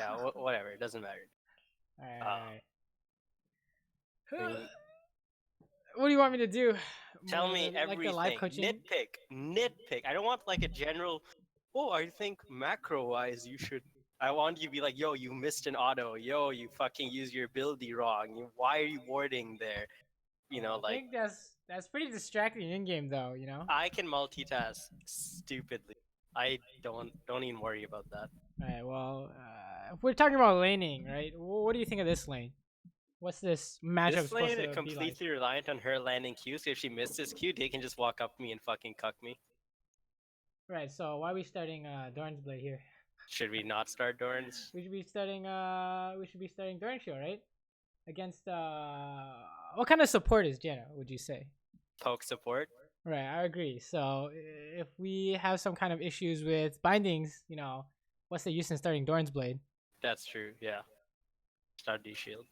Yeah, whatever. It doesn't matter. Alright. I mean, What do you want me to do? tell More me like the live everything. coaching? Nitpick. I don't want like a general. Oh, I think macro-wise you should. I want you to be like, yo, you missed an auto. Yo, you fucking used your ability wrong. Why are you warding there? I Like think that's pretty distracting in game though. You know. I can multitask stupidly. I don't even worry about that. Alright. Well, if we're talking about laning, right? What do you think of this lane? What's this matchup This supposed lane is to be like? completely reliant on her landing Q, so if she misses Q, they can just walk up to me and fucking cuck me. Right. So why are we starting Doran's Blade here? Should we not start Dorans? We should be starting Doran Show, right? Against what kind of support is Janna, would you say? Poke support? Right, I agree. So if we have some kind of issues with bindings, what's the use in starting Doran's Blade? That's true, yeah. Start D shield.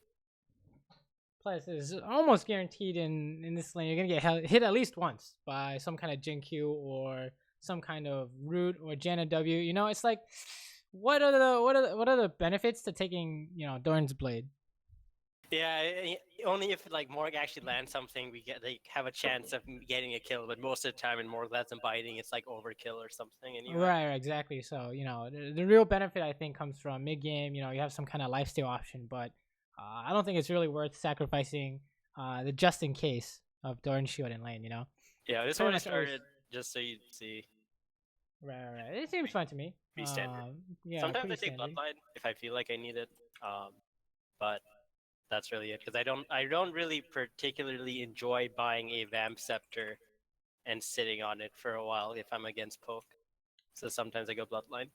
Plus, it's almost guaranteed in this lane you're gonna get hit at least once by some kind of Jin Q or some kind of root or Janna W. It's like, what are the benefits to taking Doran's Blade? Yeah, only if like Morg actually lands something, we have a chance of getting a kill. But most of the time, in Morg lands and biting, it's like overkill or something. Anyway. Right, exactly. So the real benefit I think comes from mid game. You have some kind of lifesteal option, but I don't think it's really worth sacrificing the just in case of Doran Shield in lane. Yeah, this one I started just so you see. Right. It seems fun to me. Pretty standard. Yeah. Sometimes I take standard. Bloodline if I feel like I need it. But that's really it because I don't really particularly enjoy buying a Vamp Scepter and sitting on it for a while if I'm against Poke. So sometimes I go Bloodline.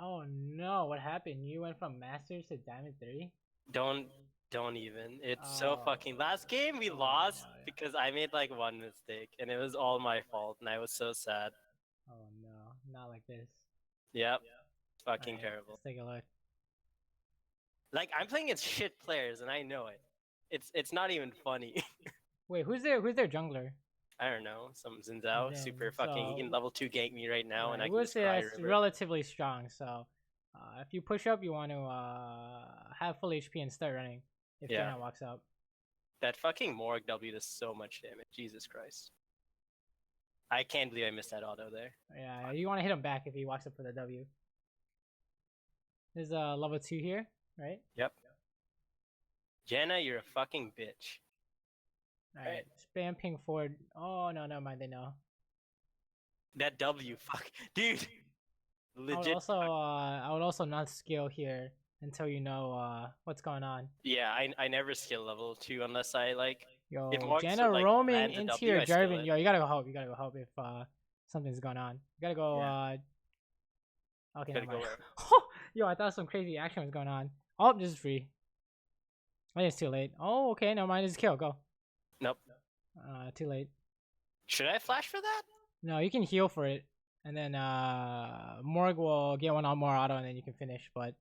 Oh no! What happened? You went from Masters to Diamond 3? Don't even. It's so fucking. Last game we lost because I made like one mistake and it was all my fault and I was so sad. Oh no! Not like this. Yep. Fucking terrible. Let's take a look. Like I'm playing against shit players and I know it. It's not even funny. Wait, who's their jungler? I don't know. Some Zinzao, super fucking. He can level 2 gank me right now, and I can would just say cry that's river. relatively strong. So, if you push up, you want to have full HP and start running. If Janna walks up. That fucking Morg W does so much damage. Jesus Christ. I can't believe I missed that auto there. Yeah, you want to hit him back if he walks up for the W. There's a level 2 here, right? Yep. Janna, you're a fucking bitch. Alright, spam ping forward. Oh, no, never mind, they know. That W, fuck. Dude! Legit. I would also not skill here until you know what's going on. Yeah, I never skill level 2 unless I like... Yo, Janna roaming into your Jarvan. Yo, you gotta go help. If something's going on. You gotta go, okay, never mind. Yo, I thought some crazy action was going on. Oh, this is free. I think it's too late. Oh, okay, never mind. It's kill. Go. Nope. Too late. Should I flash for that? No, you can heal for it. And then Morg will get one on more auto and then you can finish. But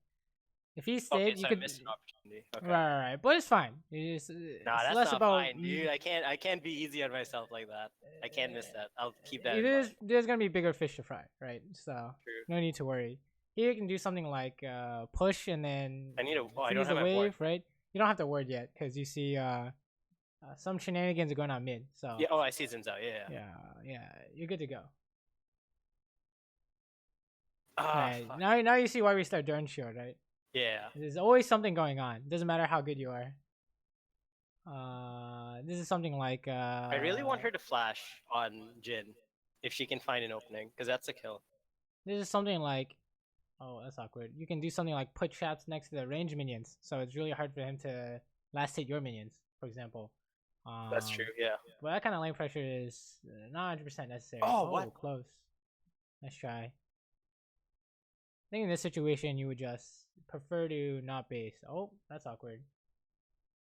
if he stayed, you could miss an opportunity. Okay. Right. But it's fine. It's that's less not about fine, dude. I can't be easy on myself like that. I can't miss that. I'll keep that. There's gonna be bigger fish to fry, right? So no need to worry. Here you can do something like push and then I need a I don't have a wave, right? You don't have to word yet because you see some shenanigans are going on mid. So yeah. Oh, I see Zinzao. Yeah. You're good to go. Right. Now you see why we start Durn Shield, right? Yeah. There's always something going on. Doesn't matter how good you are. This is something like I really want her to flash on Jin if she can find an opening because that's a kill. This is something like, oh, that's awkward. You can do something like put traps next to the range minions, so it's really hard for him to last hit your minions, for example. That's true, yeah. But that kind of lane pressure is not 100% necessary. Oh, what? Close. Nice try. I think in this situation you would just prefer to not base. Oh, that's awkward.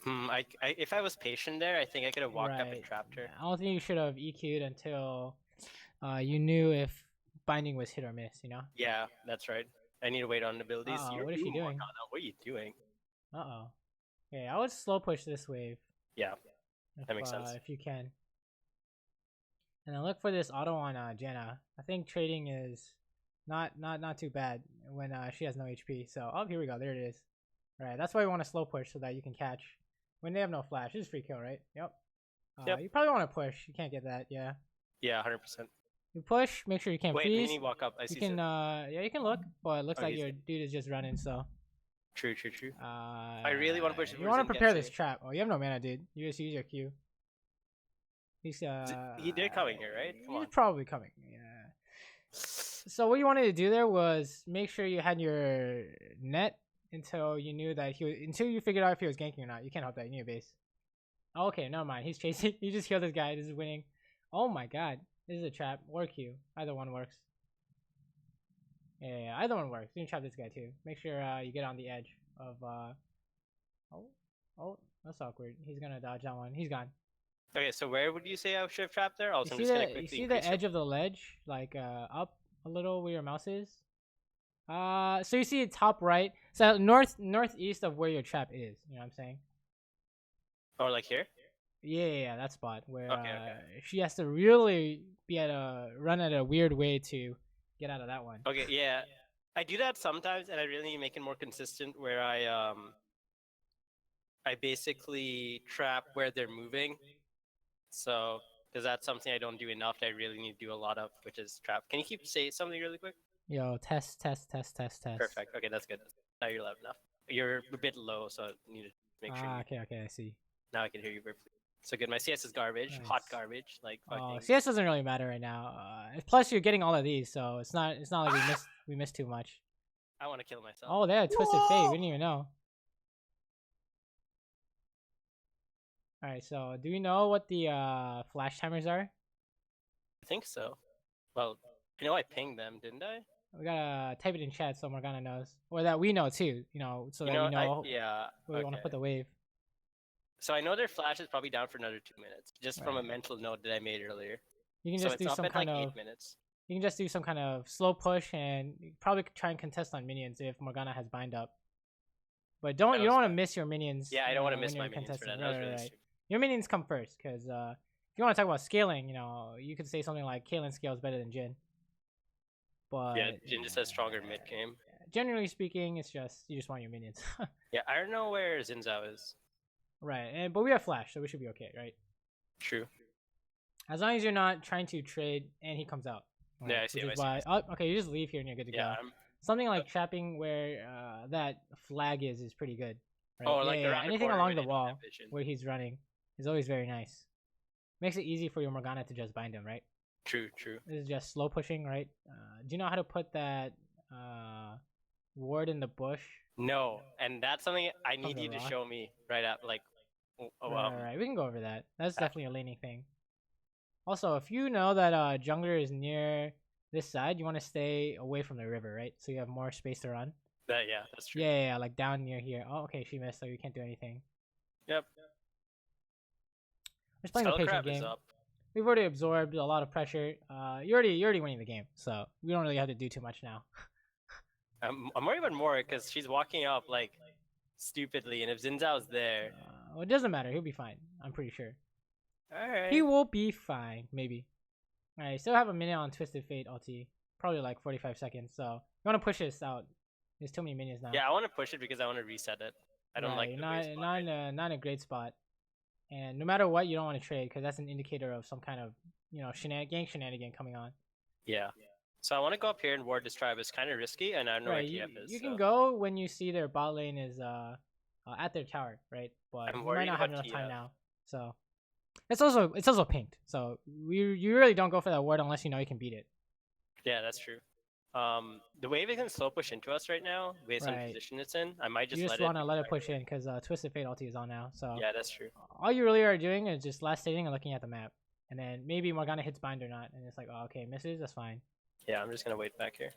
If I was patient there, I think I could have walked up and trapped her. I don't think you should have EQ'd until you knew if binding was hit or miss, Yeah, that's right. I need to wait on abilities. What is she doing? What are you doing? Okay, I would slow push this wave. Yeah, that makes sense. If you can. And then look for this auto on Janna. I think trading is Not too bad when she has no HP. So here we go. There it is. All right, that's why we want to slow push so that you can catch when they have no flash. This is free kill, right? Yep. Yep. You probably want to push. You can't get that. Yeah. Yeah, 100%. You push. Make sure you can't freeze. Wait, Mini walk up. I see. You can yeah, you can look, but it looks like your dude is just running. So. True. I really want to push. You want to prepare this trap. Oh, you have no mana, dude. You just use your Q. He's they're coming here, right? He's probably coming. Yeah. So what you wanted to do there was make sure you had your net until you knew that until you figured out if he was ganking or not. You can't help that. You need a base. Oh, okay, never mind. He's chasing. You just killed this guy. This is winning. Oh my god. This is a trap or Q. Either one works. Yeah, either one works. You can trap this guy too. Make sure you get on the edge of oh, that's awkward. He's gonna dodge that one. He's gone. Okay, so where would you say I should have trapped there? Also, you see the edge of the ledge, like up a little where your mouse is. So you see it top right, so northeast of where your trap is. You know what I'm saying? Oh, like here? Yeah, that spot where okay. She has to really be run at a weird way to get out of that one. Okay, yeah. I do that sometimes, and I really need to make it more consistent where I basically trap where they're moving. So, because that's something I don't do enough that I really need to do a lot of, which is trap. Can you say something really quick? Yo, test. Perfect. Okay, that's good. Now you're loud enough. You're a bit low, so I need to make sure. Okay, I see. Now I can hear you perfectly. So good. My CS is garbage, nice. Hot garbage. Like CS doesn't really matter right now. Plus you're getting all of these, so it's not like we missed too much. I want to kill myself. Oh, they had Twisted Fate. We didn't even know. All right, so do you know what the flash timers are? I think so. Well, I know I pinged them, didn't I? We gotta type it in chat so Morgana knows, or that we know too. You know, so that we know. Where we want to put the wave. So I know their flash is probably down for another 2 minutes, just from a mental note that I made earlier. You can just do some kind of 8 minutes. You can just do some kind of slow push and probably try and contest on minions if Morgana has bind up. But you don't want to miss your minions. Yeah, I don't want to miss my minions for that. That was really stupid. Your minions come first, because if you want to talk about scaling, you could say something like Kaylin scales better than Jhin. But yeah, Jhin just has stronger mid game. Generally speaking, it's just you just want your minions. Yeah, I don't know where Xin Zhao is. Right, but we have flash, so we should be okay, right? True. As long as you're not trying to trade and he comes out. Right? Yeah, I see. Okay, you just leave here and you're good to go. Something like trapping where that flag is pretty good. Right? Oh, like anything along the wall where he's running is always very nice. Makes it easy for your Morgana to just bind him, right? True. This is just slow pushing, right? Do you know how to put that ward in the bush? No, and that's something I need you to show me right at like. Right, we can go over that. That's definitely a laning thing. Also, if you know that jungler is near this side, you want to stay away from the river, right? So you have more space to run. Yeah, that's true. Yeah, like down near here. Oh, okay, she missed, so you can't do anything. Yep. We're just playing a patient game. We've already absorbed a lot of pressure. You're already winning the game, so we don't really have to do too much now. I'm worried about more because she's walking up like stupidly, and if Xin Zhao's there, well, it doesn't matter. He'll be fine. I'm pretty sure. All right. He will be fine, maybe. All right, still have a minute on Twisted Fate ulti. Probably like 45 seconds. So you want to push this out. There's too many minions now. Yeah, I want to push it because I want to reset it. I don't like not in a great spot. And no matter what, you don't want to trade because that's an indicator of some kind of gank shenanigan coming on. Yeah. So I want to go up here and ward this tribe. It's kind of risky, and I don't know where TF is. You can go when you see their bot lane is at their tower, right? But you might not have enough time now. So it's also pinked. So you really don't go for that ward unless you know you can beat it. Yeah, that's true. The wave can slow push into us right now based on the position it's in. I might just want to let it push in because Twisted Fate ulti is on now. So yeah, that's true. All you really are doing is just last stating and looking at the map, and then maybe Morgana hits bind or not, and it's like, oh, okay, misses, that's fine. Yeah, I'm just gonna wait back here.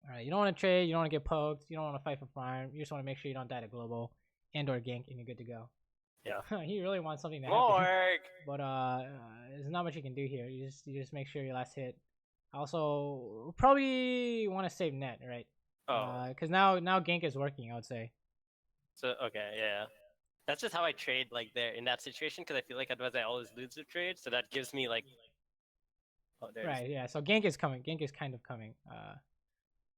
All right, you don't want to trade, you don't want to get poked, you don't want to fight for farm. You just want to make sure you don't die to global and/or gank, and you're good to go. Yeah. He really wants something to happen. But there's not much you can do here. You just make sure your last hit. Also, probably want to save net, right? Oh. Because now gank is working, I would say. So okay, yeah. That's just how I trade like there in that situation because I feel like otherwise I always lose the trade. So that gives me like. Oh, right. Yeah. So gank is coming. Gank is kind of coming.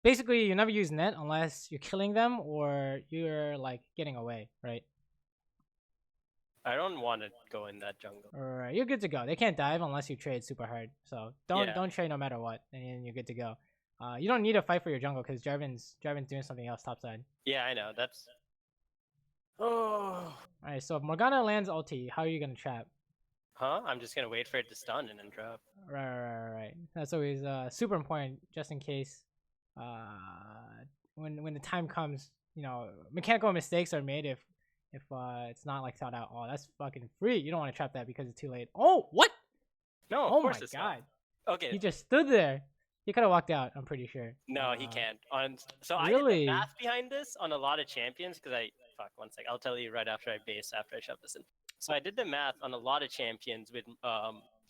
basically you never use net unless you're killing them or you're like getting away, right? I don't want to go in that jungle. Alright, you're good to go. They can't dive unless you trade super hard. So don't trade no matter what, and you're good to go. You don't need to fight for your jungle because Jarvan's doing something else topside. Yeah, I know. That's. Oh. Alright, so if Morgana lands ulti, how are you gonna trap? Huh? I'm just gonna wait for it to stun and then drop. Right. That's always super important, just in case. When the time comes, you know, mechanical mistakes are made if it's not like thought out. Oh, that's fucking free. You don't want to trap that because it's too late. Oh, what? No, of course it's God. Not. Okay. He just stood there. He could have walked out, I'm pretty sure. No, he can't. So really? I did the math behind this on a lot of champions because fuck, one sec. I'll tell you right after I base, after I shove this in. So I did the math on a lot of champions with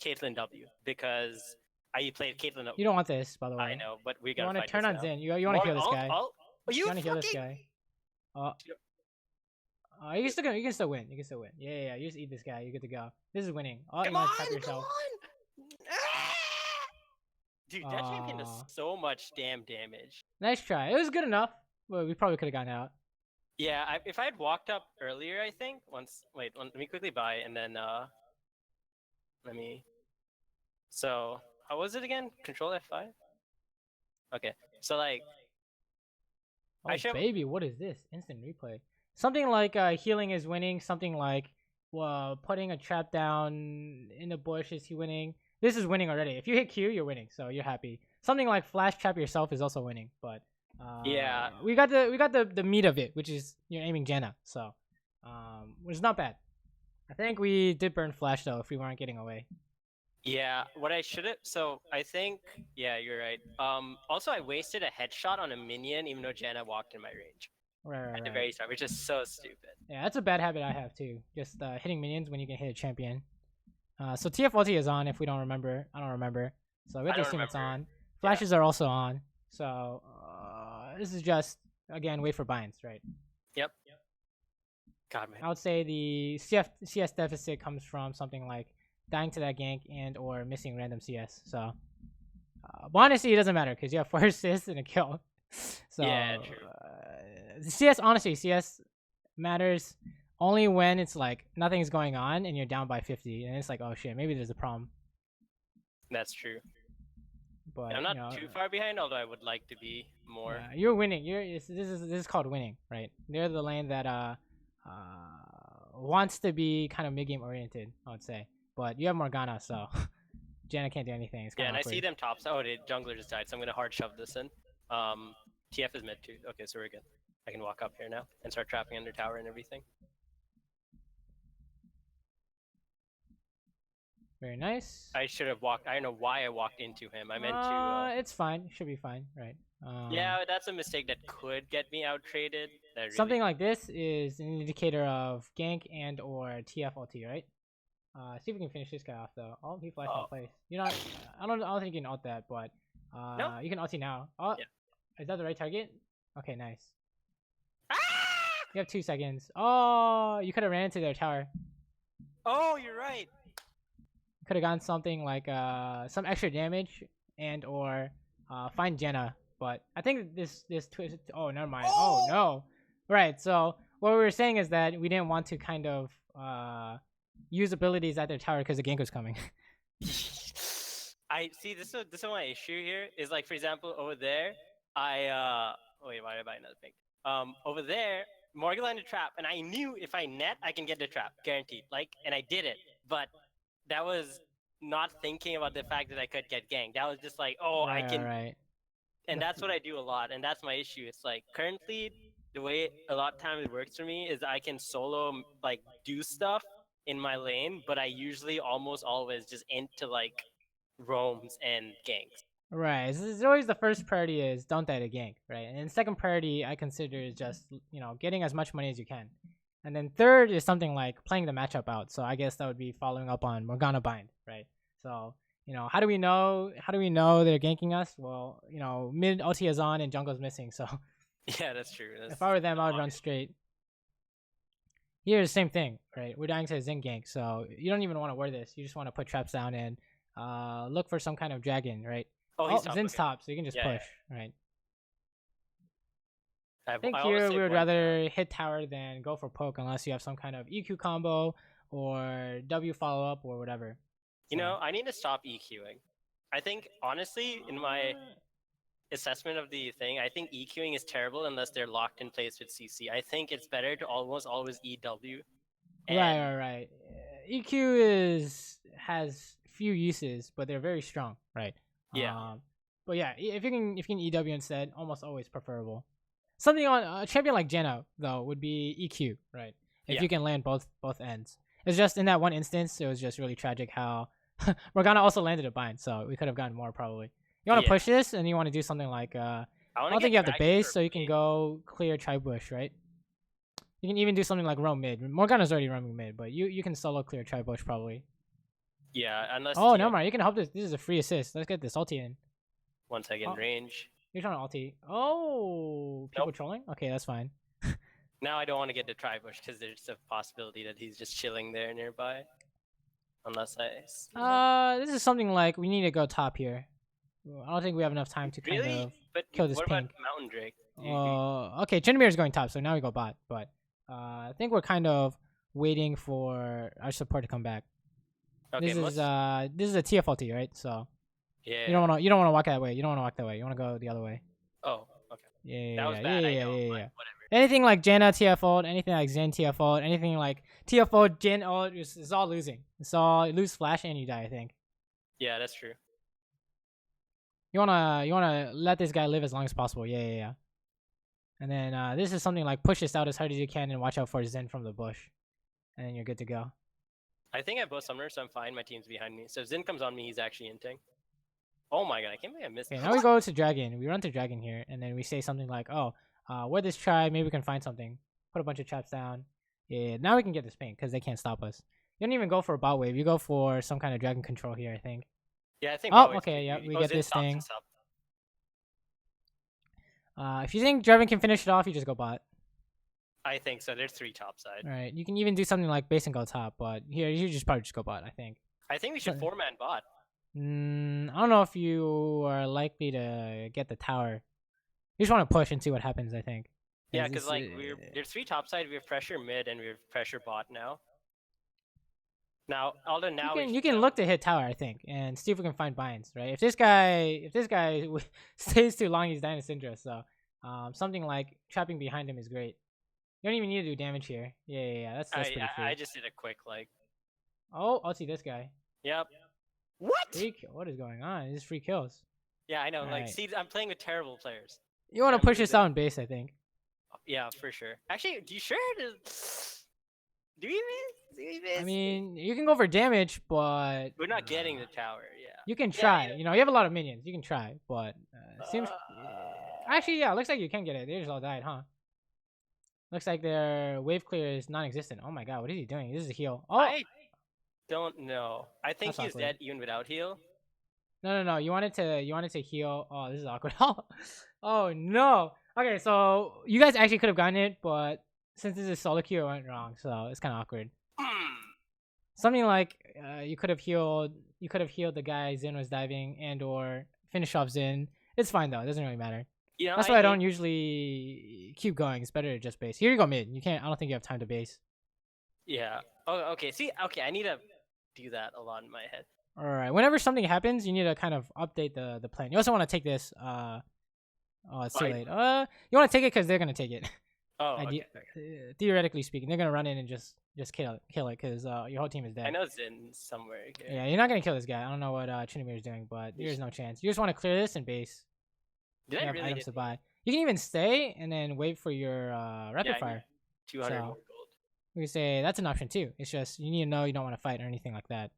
Caitlyn W because I played Caitlyn W. You don't want this, by the way. I know, but we gotta. You want to turn on Zin. You want to heal this guy. You want to heal this guy. You can still win. You can still win. Yeah. You just eat this guy. You're good to go. This is winning. Oh, you want to trap yourself. Dude, that champion does so much damn damage. Nice try. It was good enough. Well, we probably could have gotten out. Yeah, if I had walked up earlier, I think let me quickly buy and then let me. So how was it again? Control F5. Okay, so like. Oh baby, what is this? Instant replay. Something like healing is winning. Something like putting a trap down in the bush is he winning. This is winning already. If you hit Q, you're winning, so you're happy. Something like flash trap yourself is also winning, but yeah, we got the meat of it, which is you're aiming Janna, so which is not bad. I think we did burn flash though if we weren't getting away. Yeah, what I should have. So I think yeah, you're right. Also I wasted a headshot on a minion even though Janna walked in my range. Right. At the very start, which is so stupid. Yeah, that's a bad habit I have too. Just hitting minions when you can hit a champion. So TF ulti is on if we don't remember. I don't remember. So we have to assume it's on. Flashes are also on. So this is just, again, wait for binds, right? Yep. God, man. I would say the CS deficit comes from something like dying to that gank and or missing random CS. So, but honestly, it doesn't matter because you have 4 assists and a kill. So, yeah, true. CS matters only when it's like nothing's going on and you're down by 50 and it's like, oh shit, maybe there's a problem. That's true. But I'm not too far behind, although I would like to be more. You're winning. This is called winning, right? They're the lane that wants to be kind of mid game oriented, I would say. But you have Morgana, so Janna can't do anything. It's and awkward. I see them tops. Oh, the jungler just died, so I'm gonna hard shove this in. TF is mid too. Okay, so we're good. I can walk up here now and start trapping under tower and everything. Very nice. I should have walked. I don't know why I walked into him. I meant to. It's fine. It should be fine, right? Yeah, that's a mistake that could get me out traded. Really... Something like this is an indicator of gank and or TF ulti, right? See if we can finish this guy off though. Oh, he flashed in place. You're not. I don't think you can ult that, but no? You can ulti now. Oh, yeah. Is that the right target? Okay, nice. You have 2 seconds. Oh, you could have ran into their tower. Oh, you're right. Could have gotten something like some extra damage and or find Janna, but I think this twist. Oh, never mind. Oh no. Right. So what we were saying is that we didn't want to kind of use abilities at their tower because the gank was coming. I see. This is my issue here. Is like, for example, over there, wait, why did I buy another thing? Over there, Morgan landed a trap, and I knew if I net, I can get the trap, guaranteed. Like, and I did it, but that was not thinking about the fact that I could get ganked. That was just like, oh, I can. Right. And that's what I do a lot, and that's my issue. It's like currently the way a lot of times it works for me is I can solo like do stuff in my lane, but I usually almost always just into like roams and ganks. Right. It's always the first priority is don't die to gank, right? And the second priority I consider is just, you know, getting as much money as you can. And then third is something like playing the matchup out. So I guess that would be following up on Morgana bind, right? So, you know, how do we know they're ganking us? Well, you know, mid ulti is on and jungle's missing, so yeah, that's true. If I were them, I would run straight. Here, the same thing, right? We're dying to a Zen gank, so you don't even want to wear this. You just want to put traps down and look for some kind of dragon, right? Oh, Zen's top, so you can just push, right? I think I here we would rather hit tower than go for poke unless you have some kind of EQ combo or W follow up or whatever. You know, I need to stop EQing. I think honestly, in my assessment of the thing, I think EQing is terrible unless they're locked in place with CC. I think it's better to almost always EW. Right. EQ has few uses, but they're very strong, right? Yeah. But yeah, if you can EW instead, almost always preferable. Something on a champion like Jenna though would be EQ, right? If you can land both ends. It's just in that one instance, it was just really tragic how Morgana also landed a bind, so we could have gotten more probably. You want to push this, and you want to do something like I don't think you have the base, so you can go clear tri-bush, right? You can even do something like roam mid. Morgana's already roaming mid, but you can solo clear tri-bush probably. Yeah, unless. Oh, never mind. You can help this. This is a free assist. Let's get this ulti in. Once I get in range. You're trying to ulti. Oh, people trolling? Okay, that's fine. Now I don't want to get to tri-bush because there's a possibility that he's just chilling there nearby. Unless I. This is something like we need to go top here. I don't think we have enough time to kind of kill this pink. What about Mountain Drake? Okay, Chinamir is going top, so now we go bot. But I think we're kind of waiting for our support to come back. Okay, this is a TF ulti, right? So yeah, you don't want to walk that way. You don't want to walk that way. You want to go the other way. Oh, okay. Yeah. Whatever. Anything like Janna TF ult, anything like Zen TF ult, anything like TF ult, Jin ult, is all losing. It's all you lose flash and you die. I think. Yeah, that's true. You wanna let this guy live as long as possible. Yeah. And then this is something like push this out as hard as you can and watch out for Zen from the bush, and then you're good to go. I think I have both summoners, so I'm fine. My team's behind me. So if Zen comes on me, he's actually inting. Oh my god, I can't believe I missed. Okay, now we go to Dragon. We run to Dragon here, and then we say something like, "Oh, we're this tribe. Maybe we can find something. Put a bunch of traps down. Yeah, now we can get this pink because they can't stop us. You don't even go for a bot wave. You go for some kind of Dragon control here, I think. Yeah, I think. Oh, okay. Yeah, we get this thing. If you think Dragon can finish it off, you just go bot. I think so. There's 3 top side. All right. You can even do something like base and go top, but here you probably just go bot. I think. I think we should 4-man bot. I don't know if you are likely to get the tower. You just want to push and see what happens. I think. Yeah, because like there's 3 top side. We have pressure mid and we have pressure bot now. Although now you can look to hit tower, I think, and see if we can find binds. Right? If this guy stays too long, he's dying to Syndra. So something like trapping behind him is great. You don't even need to do damage here. Yeah. That's pretty free. I just did a quick like. Oh, I'll see this guy. Yep. What? What is going on? This is free kills. Yeah, I know. All see, I'm playing with terrible players. You want to push this out in base, I think. Yeah, for sure. Actually, do you sure? Do you even? I mean, you can go for damage, but we're not getting the tower. Yeah. You can try. Yeah. You know, you have a lot of minions. You can try, but seems. Actually, yeah. Looks like you can get it. They just all died, huh? Looks like their wave clear is non-existent. Oh my god, what is he doing? This is a heal. Oh. I don't know. I think he's dead even without heal. No. You wanted to heal. Oh, this is awkward. Oh no. Okay, so you guys actually could have gotten it, but since this is solo queue, it went wrong, so it's kind of awkward. Something like you could have healed the guy Zin was diving and/or finish off Zin. It's fine though. It doesn't really matter. Yeah, that's why I don't usually keep going. It's better to just base. Here you go mid. You can't. I don't think you have time to base. Yeah. Oh, okay. See, okay. I need to do that a lot in my head. All right. Whenever something happens, you need to kind of update the plan. You also want to take this. Oh, it's too late. You want to take it because they're gonna take it. Oh, okay. Theoretically speaking, they're gonna run in and just kill it because your whole team is dead. I know it's in somewhere here. Yeah, you're not gonna kill this guy. I don't know what Chinamir is doing, but there's no chance. You just want to clear this and base. Did I really items to buy? You can even stay and then wait for your rapid fire. 200 more gold. We say that's an option too. It's just you need to know you don't want to fight or anything like that.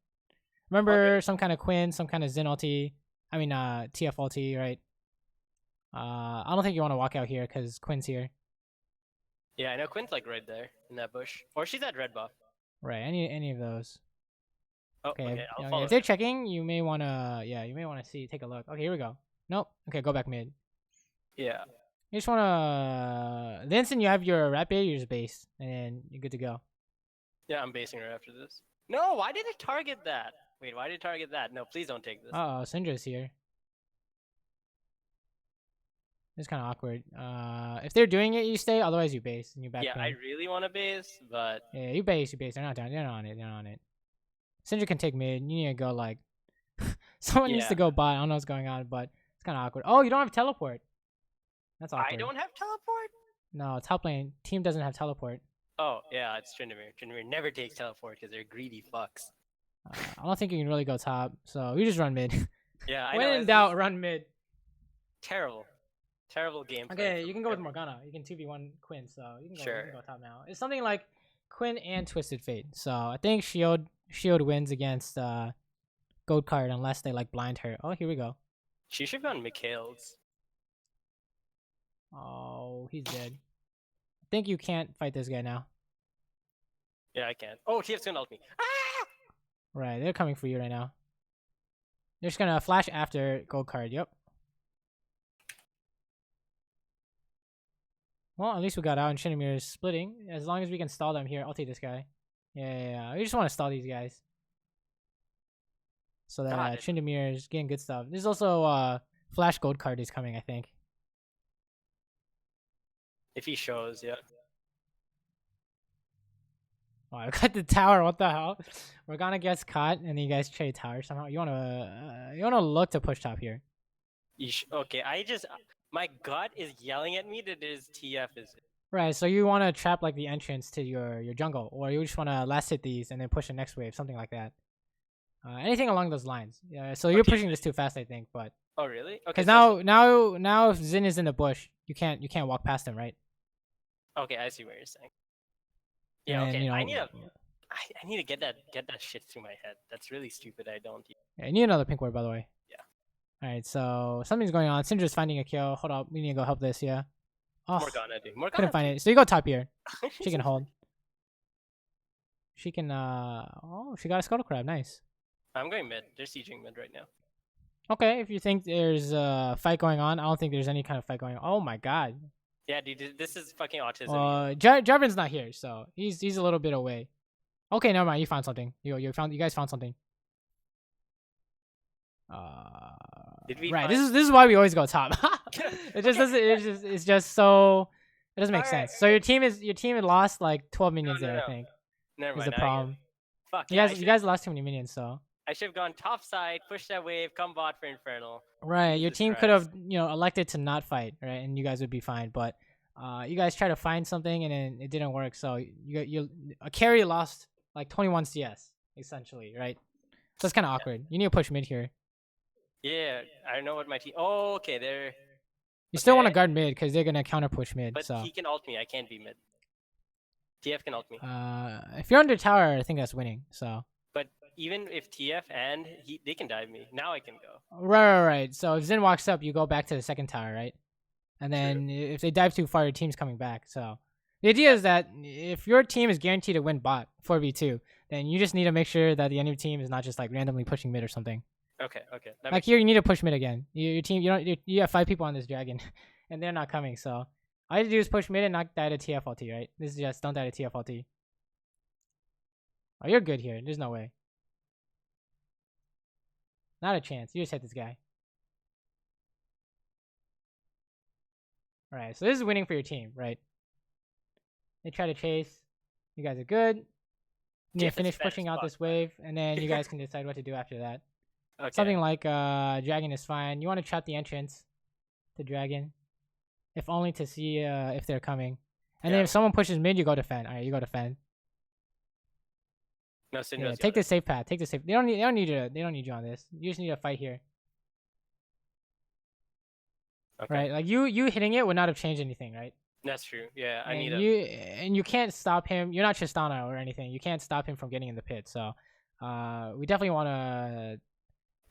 Remember some kind of Quinn, some kind of Zen ulti. I mean TF ulti, right? I don't think you want to walk out here because Quinn's here. Yeah, I know Quinn's like right there in that bush, or she's at red buff. Right, any of those. Oh, okay. I'll follow if they're checking, you may wanna take a look. Okay, here we go. Nope. Okay, go back mid. Yeah. You just wanna the instant you have your rapid, you just base, and then you're good to go. Yeah, I'm basing right after this. No, why did it target that? Wait, why did it target that? No, please don't take this. Syndra's here. It's kind of awkward. If they're doing it, you stay. Otherwise, you base and you back. Yeah, I really want to base, but yeah, you base. They're not down. They're not on it. They're not on it. Syndra can take mid. You need to go like. Someone needs to go bot. I don't know what's going on, but it's kind of awkward. Oh, you don't have teleport. That's awkward. I don't have teleport. No, top lane team doesn't have teleport. Oh yeah, it's Tryndamere. Tryndamere never takes teleport because they're greedy fucks. I don't think you can really go top, so you just run mid. Yeah, I when know. in doubt, run mid. Terrible game. Okay, you can go with Morgana. You can 2v1 Quinn, so you can go top now. It's something like Quinn and Twisted Fate. So I think Shield wins against Gold Card unless they like blind her. Oh, here we go. She should have gone Mikhail's. Oh, he's dead. I think you can't fight this guy now. Yeah, I can. Oh, TF's gonna ult me. Ah! Right, they're coming for you right now. They're just gonna flash after Gold Card. Yep. Well, at least we got out and Tryndamere is splitting. As long as we can stall them here, I'll take this guy. Yeah. We just want to stall these guys. So that Tryndamere is getting good stuff. There's also Flash Gold Card is coming, I think. If he shows, yeah. Oh, I got the tower. What the hell? Morgana gets caught, and then you guys trade tower somehow. You wanna look to push top here. Okay, my gut is yelling at me that his TF is. Right, so you want to trap like the entrance to your jungle, or you just want to last hit these and then push the next wave, something like that. Anything along those lines. Yeah. So you're pushing this too fast, I think. But. Oh really? Okay. Because now if Xin is in the bush, you can't walk past him, right? Okay, I see what you're saying. Yeah. And, okay. I need to get that shit through my head. That's really stupid. I don't. Yeah. You need another pink ward, by the way. Yeah. All right. So something's going on. Syndra's finding a kill. Hold up. We need to go help this. Yeah. Oh, Morgana. Couldn't find it. So you go top here. She can hold. She can. Oh, she got a scuttle crab. Nice. I'm going mid. They're sieging mid right now. Okay, if you think there's a fight going on, I don't think there's any kind of fight going on. Oh my god. Yeah, dude, this is fucking autism. Jarvan's not here, so he's a little bit away. Okay, never mind. You found something. You guys found something. Did we? Right. This is why we always go top. It just doesn't. It's just so. It doesn't make sense. So your team had lost like 12 minions there. I think. Never mind. Is the problem. Fuck. You guys lost too many minions, so. I should have gone top side, push that wave, come bot for Infernal. Right, your team could have, elected to not fight, right, and you guys would be fine. But, you guys try to find something and then it didn't work. So a carry lost like 21 CS essentially, right? So it's kind of awkward. You need to push mid here. Yeah, I don't know what my team. Oh, okay, they're. You still want to guard mid because they're gonna counter push mid. But so he can ult me. I can't be mid. TF can ult me. If you're under tower, I think that's winning. So. But even if TF and they can dive me. Now I can go. Right. So if Xin walks up, you go back to the second tower, right? And then if they dive too far, your team's coming back. So the idea is that if your team is guaranteed to win bot 4v2, then you just need to make sure that the enemy team is not just like randomly pushing mid or something. Okay. Like here, you need to push mid again. Your team, you have 5 people on this dragon, and they're not coming. So all you have to do is push mid and not die to TFLT, right? This is just don't die to TFLT. Oh, you're good here. There's no way. Not a chance. You just hit this guy. Alright, so this is winning for your team, right? They try to chase. You guys are good. You need to finish pushing out this wave, and then you guys can decide what to do after that. Okay. Something like Dragon is fine. You want to trap the entrance to Dragon. If only to see if they're coming. And then if someone pushes mid, you go defend. Alright, you go defend. No, yeah, take the safe path. Take the safe. They don't need you on this. You just need to fight here. Okay. Right, like you hitting it would not have changed anything, right? That's true. Yeah, and you can't stop him. You're not Tristana or anything. You can't stop him from getting in the pit. So, we definitely want to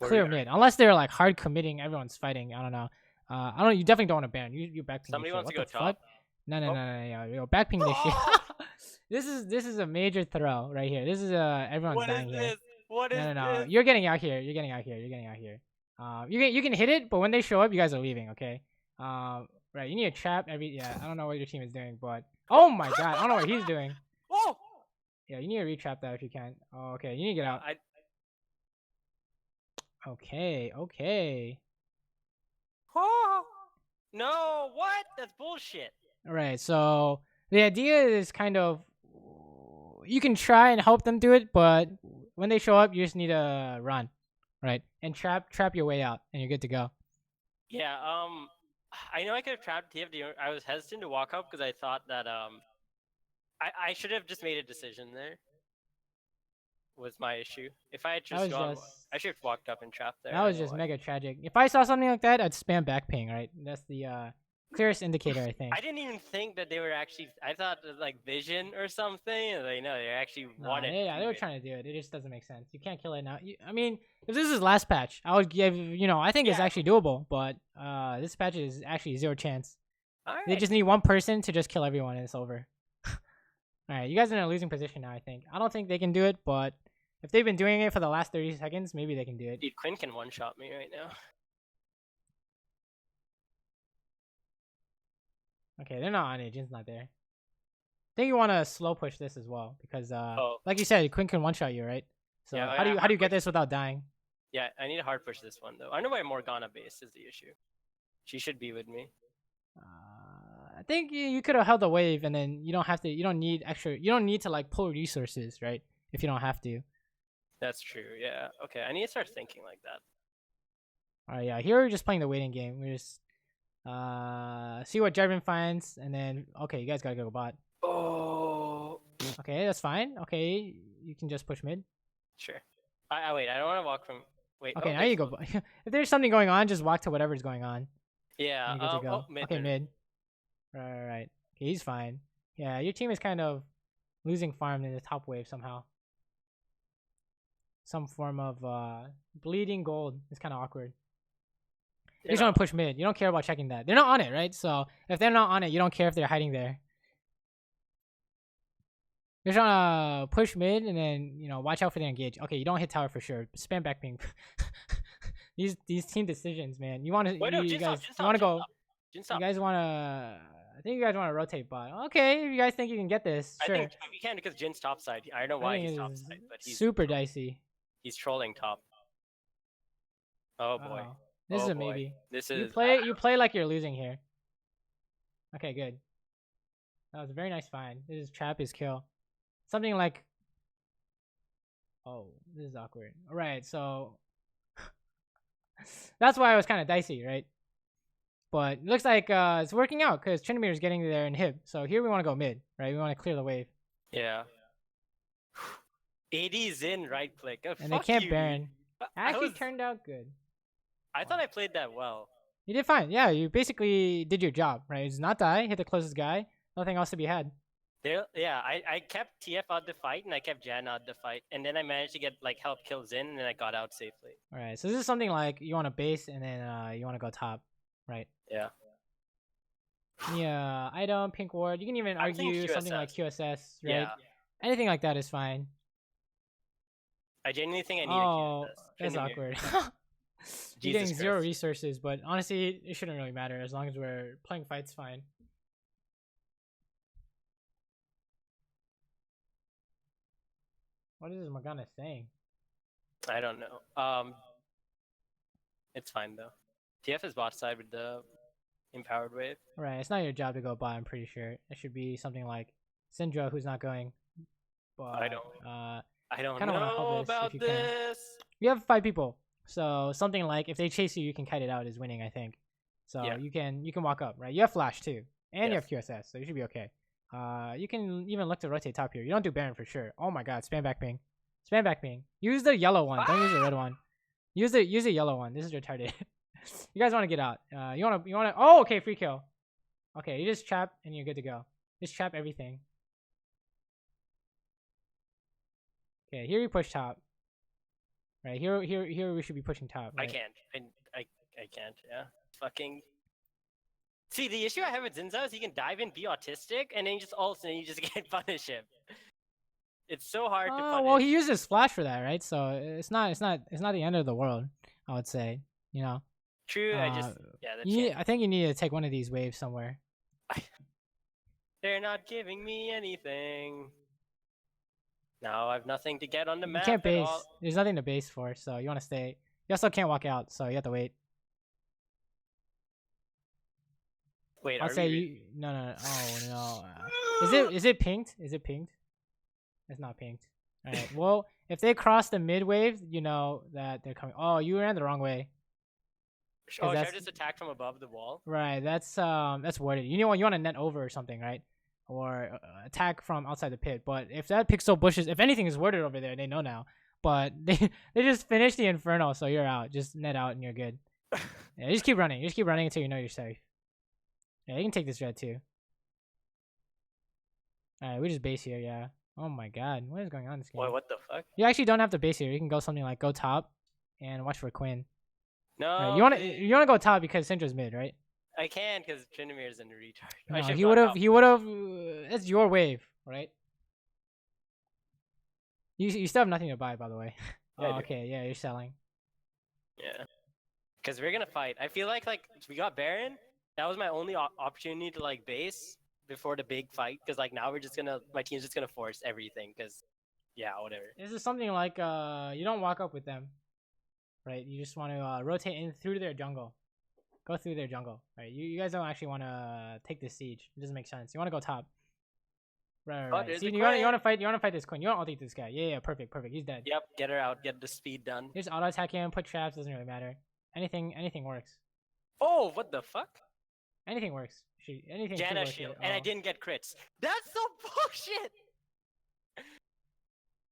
clear mid, unless they're like hard committing. Everyone's fighting. I don't know. You definitely don't want to ban. You backping. Somebody wants to go top. Fuck? No. Yo, backping this shit. This is a major throw right here. This is everyone's dying here. What is this? No. You're getting out here. You're getting out here. You can hit it, but when they show up, you guys are leaving. Okay. Right. You need to trap I don't know what your team is doing, but oh my god, I don't know what he's doing. Whoa. Yeah, you need to retrap that if you can. Oh, okay. You need to get out. Okay. No, what? That's bullshit. All right, so the idea is kind of you can try and help them do it, but when they show up, you just need to run, right? And trap your way out, and you're good to go. Yeah. I know I could have trapped TFD. I was hesitant to walk up because I thought that I should have just made a decision there. Was my issue. If I had just gone, I should have walked up and trapped there. That was just mega tragic. If I saw something like that, I'd spam back ping, right? That's the clearest indicator, I think. I didn't even think that they were actually. I thought it was like vision or something. Like, no, they actually wanted. Yeah, they were trying to do it. It just doesn't make sense. You can't kill it now. I mean, if this is last patch, I would give. I think it's actually doable, but this patch is actually 0 chance. Right. They just need one person to just kill everyone, and it's over. All right, you guys are in a losing position now. I think. I don't think they can do it, but if they've been doing it for the last 30 seconds, maybe they can do it. Dude, Quinn can one-shot me right now. Okay, they're not on it. Jin's not there. I think you want to slow push this as well because, like you said, Quinn can one-shot you, right? So yeah, how do you get this without dying? Yeah, I need to hard push this one though. I know my Morgana base is the issue. She should be with me. I think you could have held the wave, and then you don't have to. You don't need extra. You don't need to like pull resources, right? If you don't have to. That's true. Yeah. Okay. I need to start thinking like that. All right. Yeah. Here we're just playing the waiting game. We just see what Jarvan finds, and then okay, you guys gotta go bot. Oh. Okay, that's fine. Okay, you can just push mid. Sure. I wait. I don't want to walk from. Wait. Okay, now you go. If there's something going on, just walk to whatever's going on. Yeah. Good to go. Mid, okay, mid. Right. Okay, he's fine. Yeah, your team is kind of losing farm in the top wave somehow. Some form of bleeding gold is kind of awkward. You just want to push mid. You don't care about checking that. They're not on it, right? So if they're not on it, you don't care if they're hiding there. You're trying to push mid and then watch out for the engage. Okay, you don't hit tower for sure. Spam back ping. these team decisions, man. You want to you guys want to go? You guys want to? I think you guys want to rotate bot. Okay, if you guys think you can get this, sure. I think we can because Jin's topside. I don't know why he's topside, but he's super dicey. He's trolling top. Oh boy. This is a maybe. This is you play like you're losing here. Okay, good. That was a very nice find. This is trap his kill. Something like this is awkward. Alright, so that's why it was kinda dicey, right? But it looks like it's working out because Trinimir is getting there in hip. So here we want to go mid, right? We want to clear the wave. Yeah. 80's in right click. Oh, and they can't Baron. Actually turned out good. I thought I played that well. You did fine. Yeah, you basically did your job, right? It's not die, hit the closest guy. Nothing else to be had. I kept TF out the fight and I kept Jan out the fight. And then I managed to get like help kills in and then I got out safely. Alright, so this is something like you want to base and then you want to go top, right? Yeah. Yeah, item, pink ward. You can even argue something like QSS, right? Yeah. Anything like that is fine. I genuinely think I need a QSS. That's awkward. You're getting 0 resources, but honestly, it shouldn't really matter as long as we're playing fights fine. What is Morgana saying? I don't know. It's fine though. TF is bot side with the empowered wave. Right, it's not your job to go bot. I'm pretty sure it should be something like Syndra, who's not going. But I don't know about this. You have 5 people, so something like if they chase you, you can kite it out is winning. I think. So yeah. you can walk up, right? You have flash too, and you have QSS, so you should be okay. You can even look to rotate top here. You don't do Baron for sure. Oh my god, spam back ping. Spam back ping. Use the yellow one. Don't use the red one. Use the yellow one. This is retarded. You guys want to get out. You want to oh, okay, free kill. Okay, you just trap and you're good to go. Just trap everything. Okay, here you push top. Right, here we should be pushing top. Right? I can't. I can't. Yeah. Fucking see, the issue I have with Zinzao is he can dive in, be autistic, and then just all of a sudden you just can't punish him. It's so hard to punish. Well, he uses flash for that, right? So it's not the end of the world, I would say. True. I think you need to take one of these waves somewhere. They're not giving me anything. Now I have nothing to get on the map. You can't base. There's nothing to base for, so you want to stay. You also can't walk out, so you have to wait. Wait, I'll are say we? you. No, no, no. Oh no. Is it pinked? Is it pinked? It's not pinked. All right. Well, if they cross the mid wave, you know that they're coming. Oh, you ran the wrong way. Oh, should I just attack from above the wall? Right. That's worded. You want to net over or something, right? Or attack from outside the pit. But if that pixel bushes, if anything is worded over there, they know now. But they just finished the inferno, so you're out. Just net out and you're good. Yeah, just keep running. Just keep running until you know you're safe. Yeah, you can take this red too. Alright, we just base here, yeah. Oh my god, what is going on in this game? Wait, what the fuck? You actually don't have to base here. You can go something like go top and watch for Quinn. No. Right, you wanna go top because Syndra's mid, right? I can because Trindamir's in a retard. No, he would have. It's your wave, right? You still have nothing to buy, by the way. Yeah, oh, okay, yeah, you're selling. Yeah, because we're gonna fight. I feel like we got Baron. That was my only opportunity to like base before the big fight. Because like now my team's just gonna force everything. Because yeah, whatever. This is something like you don't walk up with them, right? You just want to rotate in through their jungle, go through their jungle, right? You guys don't actually want to take this siege. It doesn't make sense. You want to go top. Right. See, you want to fight this Queen. You don't ulti this guy. Yeah, perfect. He's dead. Yep, get her out. Get the speed done. Just auto attack him. Put traps. Doesn't really matter. Anything works. Oh, what the fuck? Anything works. Anything. Janna shield, and I didn't get crits. That's so bullshit.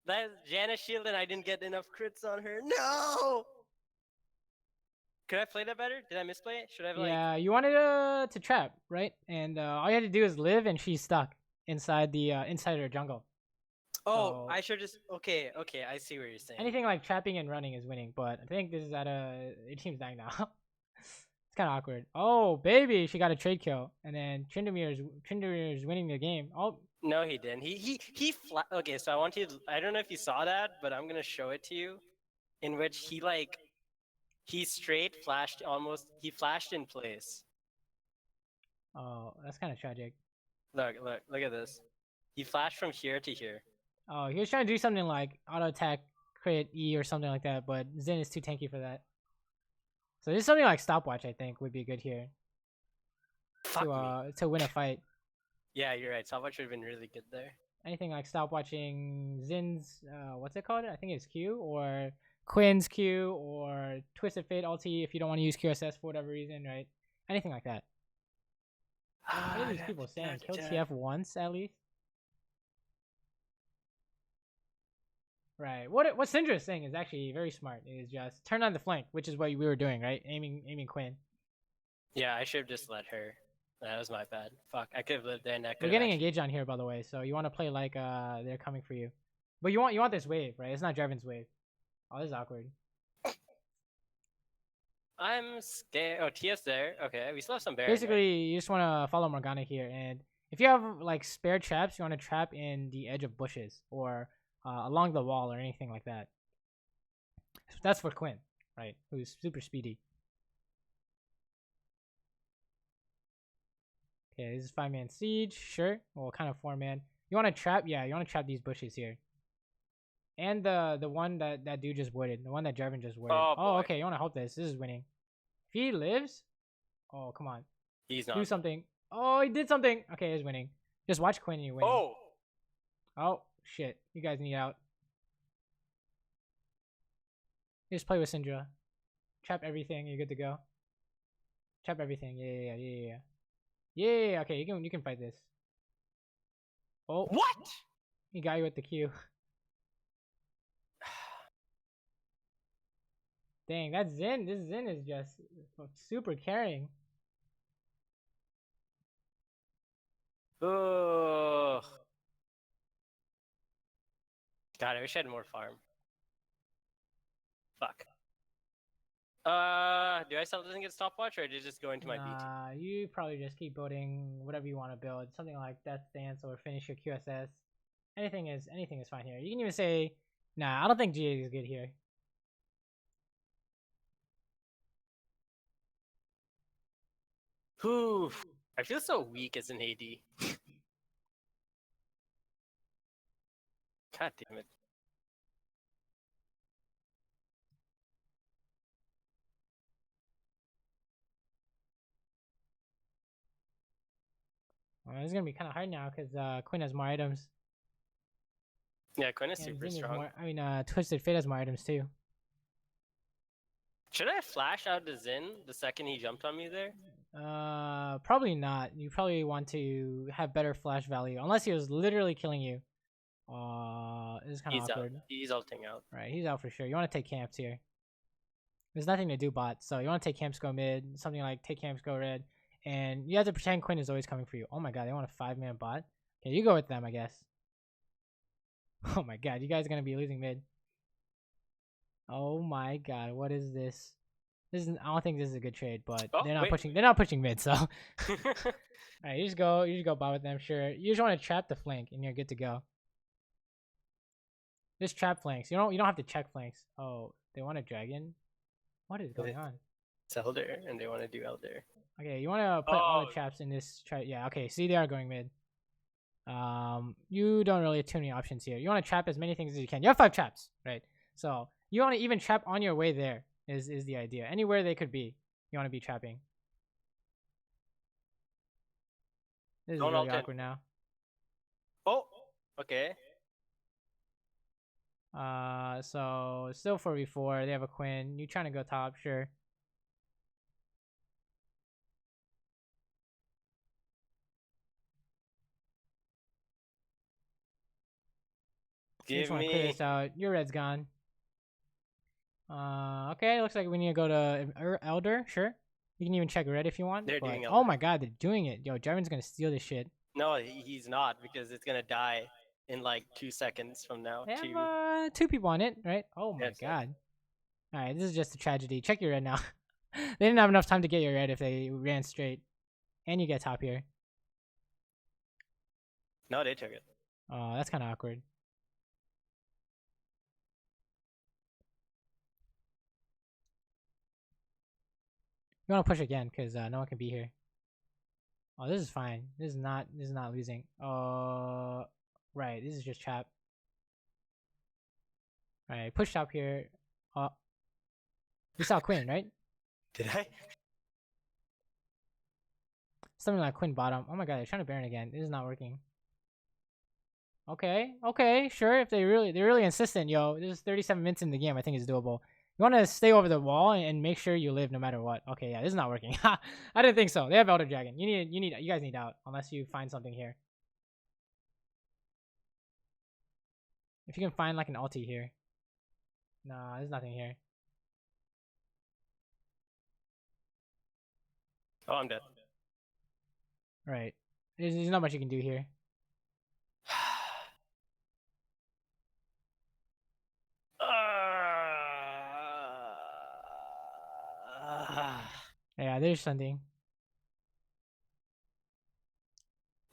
That's Janna shield, and I didn't get enough crits on her. No. Could I play that better? Did I misplay it? Should I have like? Yeah, you wanted to trap, right? And all you had to do is live, and she's stuck inside the inside her jungle. Oh, so, I should just okay. I see what you're saying. Anything like trapping and running is winning, but I think this is at your team's dying now. It's kind of awkward. Oh, baby, she got a trade kill, and then Tryndamere is winning the game. Oh. No, he didn't. Okay, so I don't know if you saw that, but I'm gonna show it to you, in which he straight flashed he flashed in place. Oh, that's kind of tragic. Look at this. He flashed from here to here. Oh, he was trying to do something like auto attack, crit E or something like that, but Zen is too tanky for that. So this is something like stopwatch, I think, would be good here. To win a fight. Yeah, you're right. Stopwatch would have been really good there. Anything like stopwatching Zin's what's it called? I think it's Q, or Quinn's Q, or Twisted Fate ulti if you don't want to use QSS for whatever reason, right? Anything like that. What are these people saying? Kill TF once at least? Right. What Syndra's saying is actually very smart. It is just turn on the flank, which is what we were doing, right? Aiming Quinn. Yeah, I should have just let her. That was my bad. Fuck, I could have lived there. And we're getting engaged on here, by the way. So you want to play like they're coming for you, but you want this wave, right? It's not Jarvan's wave. Oh, this is awkward. I'm scared. Oh, TF's there. Okay, we still have some Baron. Basically, right? you just want to follow Morgana here, and if you have like spare traps, you want to trap in the edge of bushes or along the wall or anything like that. That's for Quinn, right? Who's super speedy. Okay, this is 5-man siege. Sure. Well, kind of 4-man. You want to trap? Yeah, you want to trap these bushes here. And the one that dude just warded. The one that Jarvan just warded. Oh, okay. You want to help this. This is winning. If he lives... Oh, come on. He's not. Do something. Oh, he did something. Okay, he's winning. Just watch Quinn and you win. Oh! Oh, shit. You guys need out. You just play with Syndra. Trap everything. You're good to go. Trap everything. Yeah. Okay, you can fight this. Oh. What? He got you with the Q. Dang, that's Zen. This Zen is just super carrying. Ugh. God, I wish I had more farm. Fuck. Do I still doesn't get stopwatch, or did it just go into my beat? You probably just keep building whatever you want to build. Something like Death Dance or finish your QSS. Anything is fine here. You can even say, nah, I don't think GA is good here. Whew. I feel so weak as an AD. God damn it. It's gonna be kind of hard now because Quinn has more items. Yeah, Quinn is And super Zin strong. Is more, I mean, Twisted Fate has more items too. Should I flash out to Zin the second he jumped on me there? Probably not. You probably want to have better flash value, unless he was literally killing you. This is kind of awkward. Out. He's ulting out. Right, he's out for sure. You want to take camps here. There's nothing to do bot, so you want to take camps, go mid, something like take camps, go red, and you have to pretend Quinn is always coming for you. Oh my god, they want a 5-man bot. Okay, you go with them, I guess. Oh my god, you guys are gonna be losing mid. Oh my god, what is this? This is, I don't think this is a good trade, but they're not pushing. They're not pushing mid, so. Alright, you just go bot with them. Sure, you just want to trap the flank, and you're good to go. Just trap flanks. You don't have to check flanks. Oh, they want a dragon. What is going on? It's Elder, and they want to do Elder. Okay, you want to put all the traps in this. Yeah, okay. See, they are going mid. You don't really have too many options here. You want to trap as many things as you can. You have 5 traps, right? So you want to even trap on your way there. Is the idea? Anywhere they could be, you want to be trapping. This is really awkward now. Oh, okay. So still 4v4. They have a Quinn. You trying to go top? Sure. You just want to clear this out. Your red's gone. Okay. Looks like we need to go to Elder. Sure. You can even check red if you want. They're doing Elder. Oh my god, they're doing it. Yo, Jarvan's gonna steal this shit. No, he's not, because it's gonna die in like 2 seconds from now. They have 2 people on it, right? Oh my god. All right, this is just a tragedy. Check your red now. They didn't have enough time to get your red if they ran straight. And you get top here. No, they took it. Oh, that's kind of awkward. You want to push again because no one can be here. Oh, this is fine. This is not losing. Right. This is just trap. All right, push top here. You saw Quinn, right? Did I? Something like Quinn bottom. Oh my god, they're trying to Baron again. This is not working. Okay, sure. If they're really insistent, yo, this is 37 minutes in the game. I think it's doable. You want to stay over the wall and make sure you live no matter what. Okay, yeah, this is not working. I didn't think so. They have Elder Dragon. You guys need out unless you find something here. If you can find like an ulti here. Nah, there's nothing here. Oh, I'm dead. Right. There's not much you can do here. Yeah, there's something.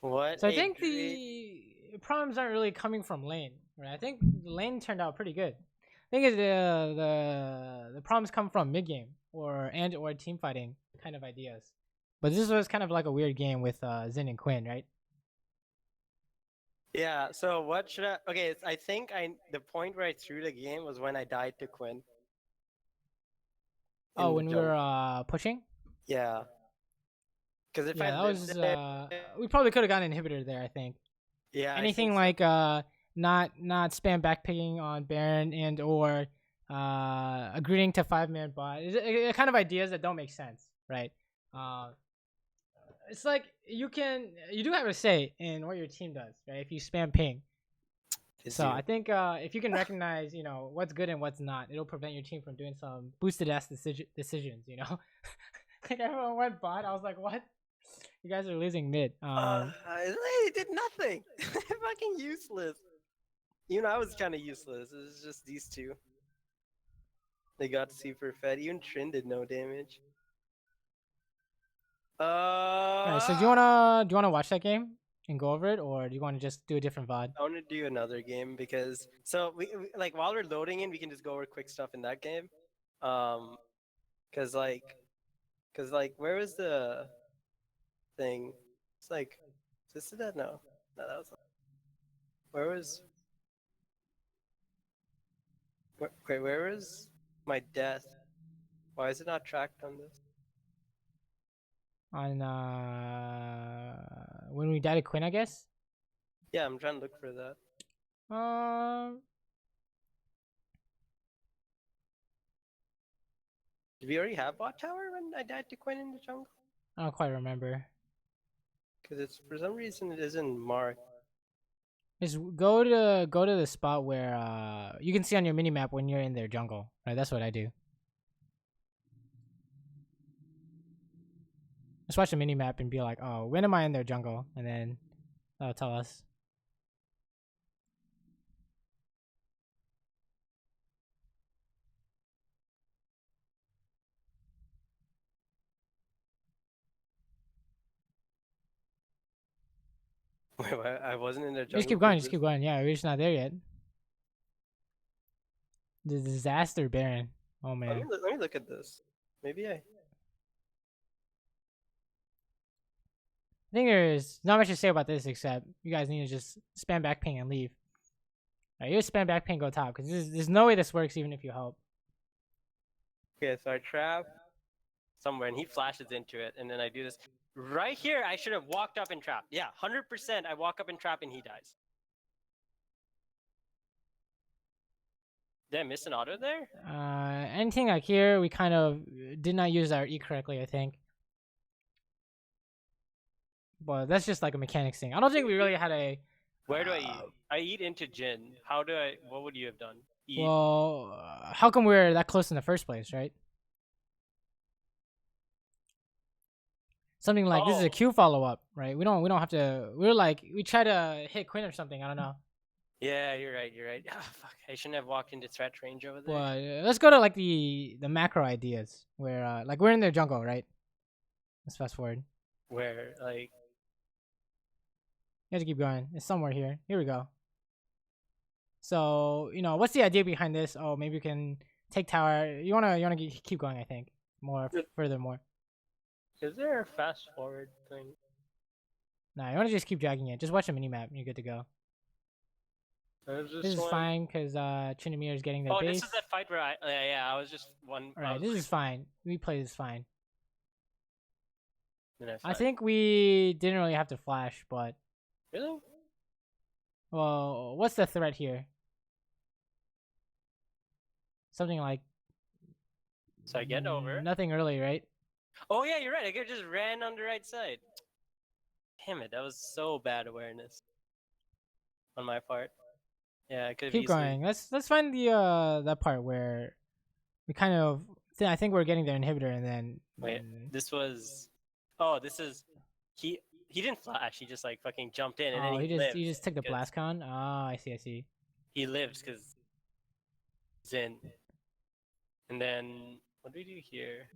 What? So I think the problems aren't really coming from lane, right? I think the lane turned out pretty good. I think the problems come from mid game or team fighting kind of ideas. But this was kind of like a weird game with Zin and Quinn, right? Yeah. So what should I? Okay, I think the point where I threw the game was when I died to Quinn. Oh, when we were pushing. Yeah. Because if that was we probably could have gotten an inhibitor there. I think. Yeah. Anything like not spam backpicking on Baron and or agreeing to 5-man bot. It's kind of ideas that don't make sense, right? It's like you do have a say in what your team does, right? If you spam ping. So I think if you can recognize, what's good and what's not, it'll prevent your team from doing some boosted ass decisions. Like everyone went bot. I was like, what? You guys are losing mid. They did nothing. Fucking useless. I was kind of useless. It was just these two. They got super fed. Even Trin did no damage. Alright, so do you wanna watch that game and go over it, or do you want to just do a different VOD? I want to do another game because we like while we're loading in, we can just go over quick stuff in that game. Cause where was the thing? It's like, is this that? No, that was. Where was? Where was my death? Why is it not tracked on this? On when we died to Quinn, I guess. Yeah, I'm trying to look for that. Did we already have bot tower when I died to Quinn in the jungle? I don't quite remember. Because it's for some reason it isn't marked. Just go to the spot where you can see on your mini map when you're in their jungle. Right, that's what I do. Just watch the mini map and be like, oh, when am I in their jungle? And then that'll tell us. Wait, I wasn't in their jungle. Just keep going, just keep going. Yeah, we're just not there yet. The disaster Baron. Oh man. Let me look at this. Maybe I think there's not much to say about this except you guys need to just spam back ping and leave. Alright, you just spam back ping, go top, because there's no way this works even if you help. Okay, so I trap somewhere and he flashes into it, and then I do this. Right here, I should have walked up and trapped. Yeah, 100% I walk up and trap and he dies. Did I miss an auto there? Anything like here, we kind of did not use our E correctly, I think. But that's just like a mechanics thing. I don't think we really had a... Where do I eat? I eat into Jin. What would you have done? Eat. Well, how come we're that close in the first place, right? Something like this is a Q follow-up, right? We don't have to... we try to hit Quinn or something, I don't know. Yeah, you're right. Oh, fuck. I shouldn't have walked into threat range over there. Well, let's go to like the macro ideas where like we're in their jungle, right? Let's fast forward. Where like you have to keep going. It's somewhere here. Here we go. So what's the idea behind this? Oh, maybe we can take tower. You wanna keep going? I think furthermore. Is there a fast forward thing? Nah, you wanna just keep dragging it. Just watch the mini map. And you're good to go. This is fine because Trinamir is getting their base. Oh, this is that fight where I was just one. Alright, this is fine. We play this fine. I think think we didn't really have to flash, but... Really? Well, what's the threat here? Something like... So I get over. Nothing early, right? Oh yeah, you're right. I just ran on the right side. Damn it, that was so bad awareness on my part. Yeah, I could keep going. Let's find the that part where we kind of I think we're getting their inhibitor and then wait. This was this is he didn't flash. He just like fucking jumped in and then he just took the blast con. Ah, I see. He lives because Zin. And then what do we do here?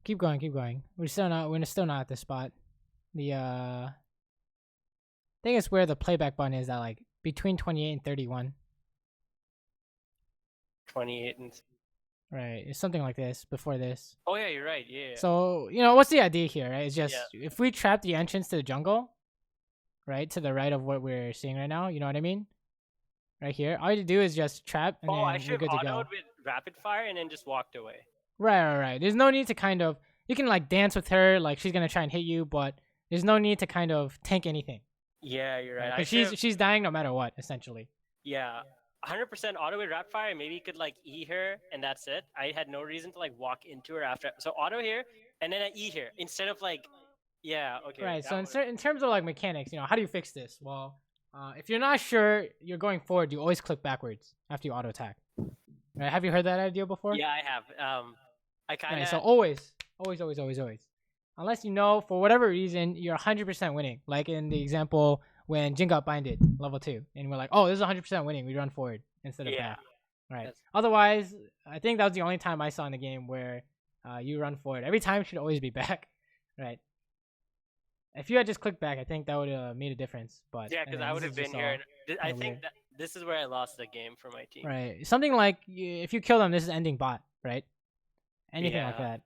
Keep going. We're still not at this spot. The I think it's where the playback button is at, like between 28 and 31. 28 and right, it's something like this before this. Oh yeah, you're right. Yeah. So what's the idea here? Right, it's just if we trap the entrance to the jungle, right to the right of what we're seeing right now. You know what I mean? Right here, all you do is just trap and then I should we're good have to go. autoed with rapid fire and then just walked away. Right. There's no need to kind of you can like dance with her like she's gonna try and hit you, but there's no need to kind of tank anything. Yeah, you're right. She's dying no matter what, essentially. Yeah, 100% auto with rapid fire. Maybe you could like E her and that's it. I had no reason to like walk into her after. So auto here and then I E here instead of like, yeah, okay. Right. So in terms of like mechanics, how do you fix this? Well, if you're not sure you're going forward, you always click backwards after you auto attack. Right? Have you heard that idea before? Yeah, I have. I kind of. Right, so always. Unless for whatever reason, you're 100% winning. Like in the example when Jin got binded, level 2. And we're like, oh, this is 100% winning. We run forward instead of back. Right. Otherwise, I think that was the only time I saw in the game where you run forward. Every time should always be back. Right. If you had just clicked back, I think that would have made a difference. But yeah, because I would have been here. I think that this is where I lost the game for my team. Right. Something like if you kill them, this is ending bot. Right. Anything like that.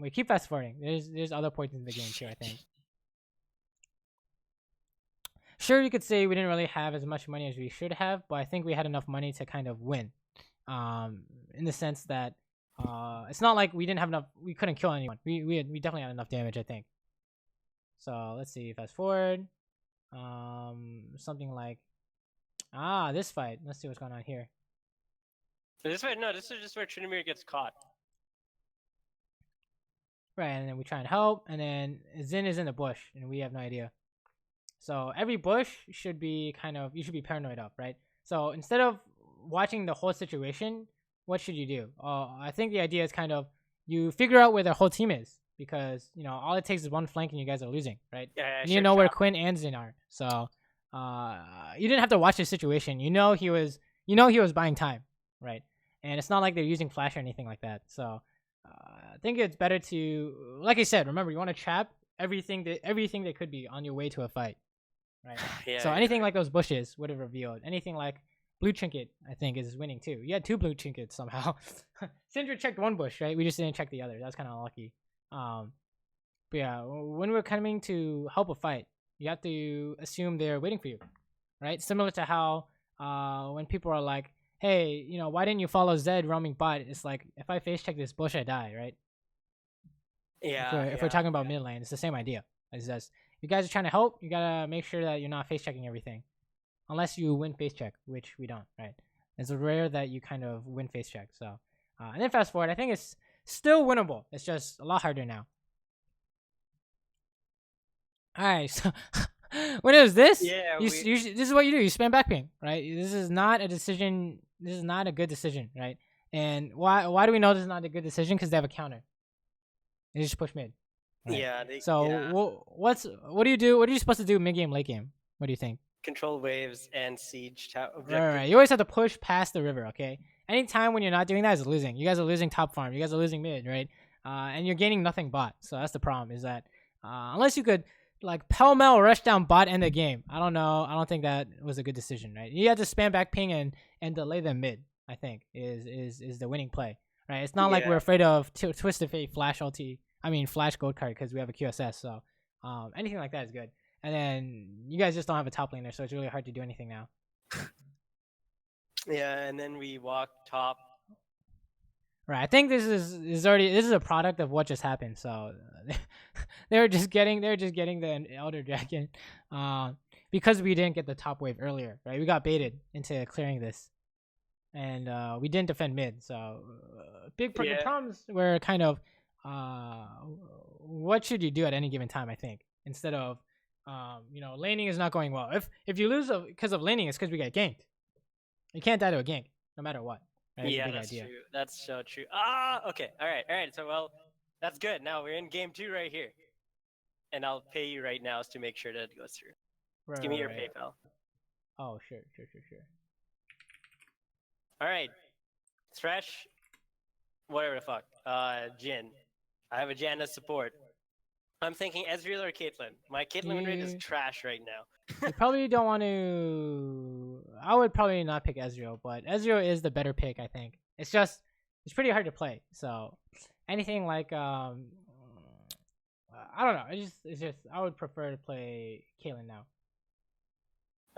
We keep fast forwarding. There's other points in the game too, I think. Sure, you could say we didn't really have as much money as we should have, but I think we had enough money to kind of win. In the sense that it's not like we didn't have enough. We couldn't kill anyone. We definitely had enough damage, I think. So let's see. Fast forward. Something like this fight. Let's see what's going on here. So this fight, no, this is just where Trinamir gets caught. Right, and then we try and help, and then Zin is in the bush, and we have no idea. So every bush should be you should be paranoid of, right? So instead of watching the whole situation, what should you do? I think the idea is you figure out where the whole team is, because all it takes is one flank and you guys are losing, right? Yeah, you know where Quinn and Zin are. So you didn't have to watch the situation. He was buying time, right? And it's not like they're using flash or anything like that. So I think it's better to, like I said, remember, you want to trap everything that could be on your way to a fight, right? Yeah, so anything like those bushes would have revealed. Anything like blue trinket, I think, is winning too. You had 2 blue trinkets somehow. Syndra checked 1 bush, right? We just didn't check the other. That's kind of lucky. But yeah, when we're coming to help a fight, you have to assume they're waiting for you, right? Similar to how when people are like, hey, why didn't you follow Zed roaming bot? It's like, if I face check this bush, I die, right? Yeah. If we're talking about mid lane, it's the same idea. It's just, you guys are trying to help, you gotta make sure that you're not face checking everything. Unless you win face check, which we don't, right? It's rare that you win face check. So, and then fast forward, I think it's still winnable. It's just a lot harder now. Alright, so when it was this, this is what you do. You spam backping, right? This is not a decision. This is not a good decision, right? And why do we know this is not a good decision? Because they have a counter. They just push mid. Right? Yeah. What do you do? What are you supposed to do mid game, late game? What do you think? Control waves and siege Right. You always have to push past the river, okay? Anytime when you're not doing that is losing. You guys are losing top farm. You guys are losing mid, right? And you're gaining nothing bot. So that's the problem, is that unless you could pell-mell rush down bot end the game, I don't know. I don't think that was a good decision, right? You have to spam back ping and delay them mid, I think, is the winning play, right? It's not like we're afraid of Twisted Fate flash gold card because we have a QSS. So anything like that is good. And then you guys just don't have a top laner, so it's really hard to do anything now. Yeah, and then we walk top. Right, I think this is a product of what just happened. So they're just getting the Elder Dragon, because we didn't get the top wave earlier, right? We got baited into clearing this, and we didn't defend mid. So the problems were what should you do at any given time? I think instead of laning is not going well. If you lose because of laning, it's because we get ganked. You can't die to a gank, no matter what. Right? Yeah, that's true. That's so true. Okay. All right. So, that's good. Now we're in game 2 right here. And I'll pay you right now to make sure that it goes through. Right, give me your PayPal. Oh, sure. All right. Thresh, whatever the fuck. Jhin. I have a Jhin as support. I'm thinking Ezreal or Caitlyn. My Caitlyn win rate is trash right now. You probably don't want to. I would probably not pick Ezreal, but Ezreal is the better pick, I think. It's pretty hard to play. So anything like I don't know. It's just I would prefer to play Caitlyn now.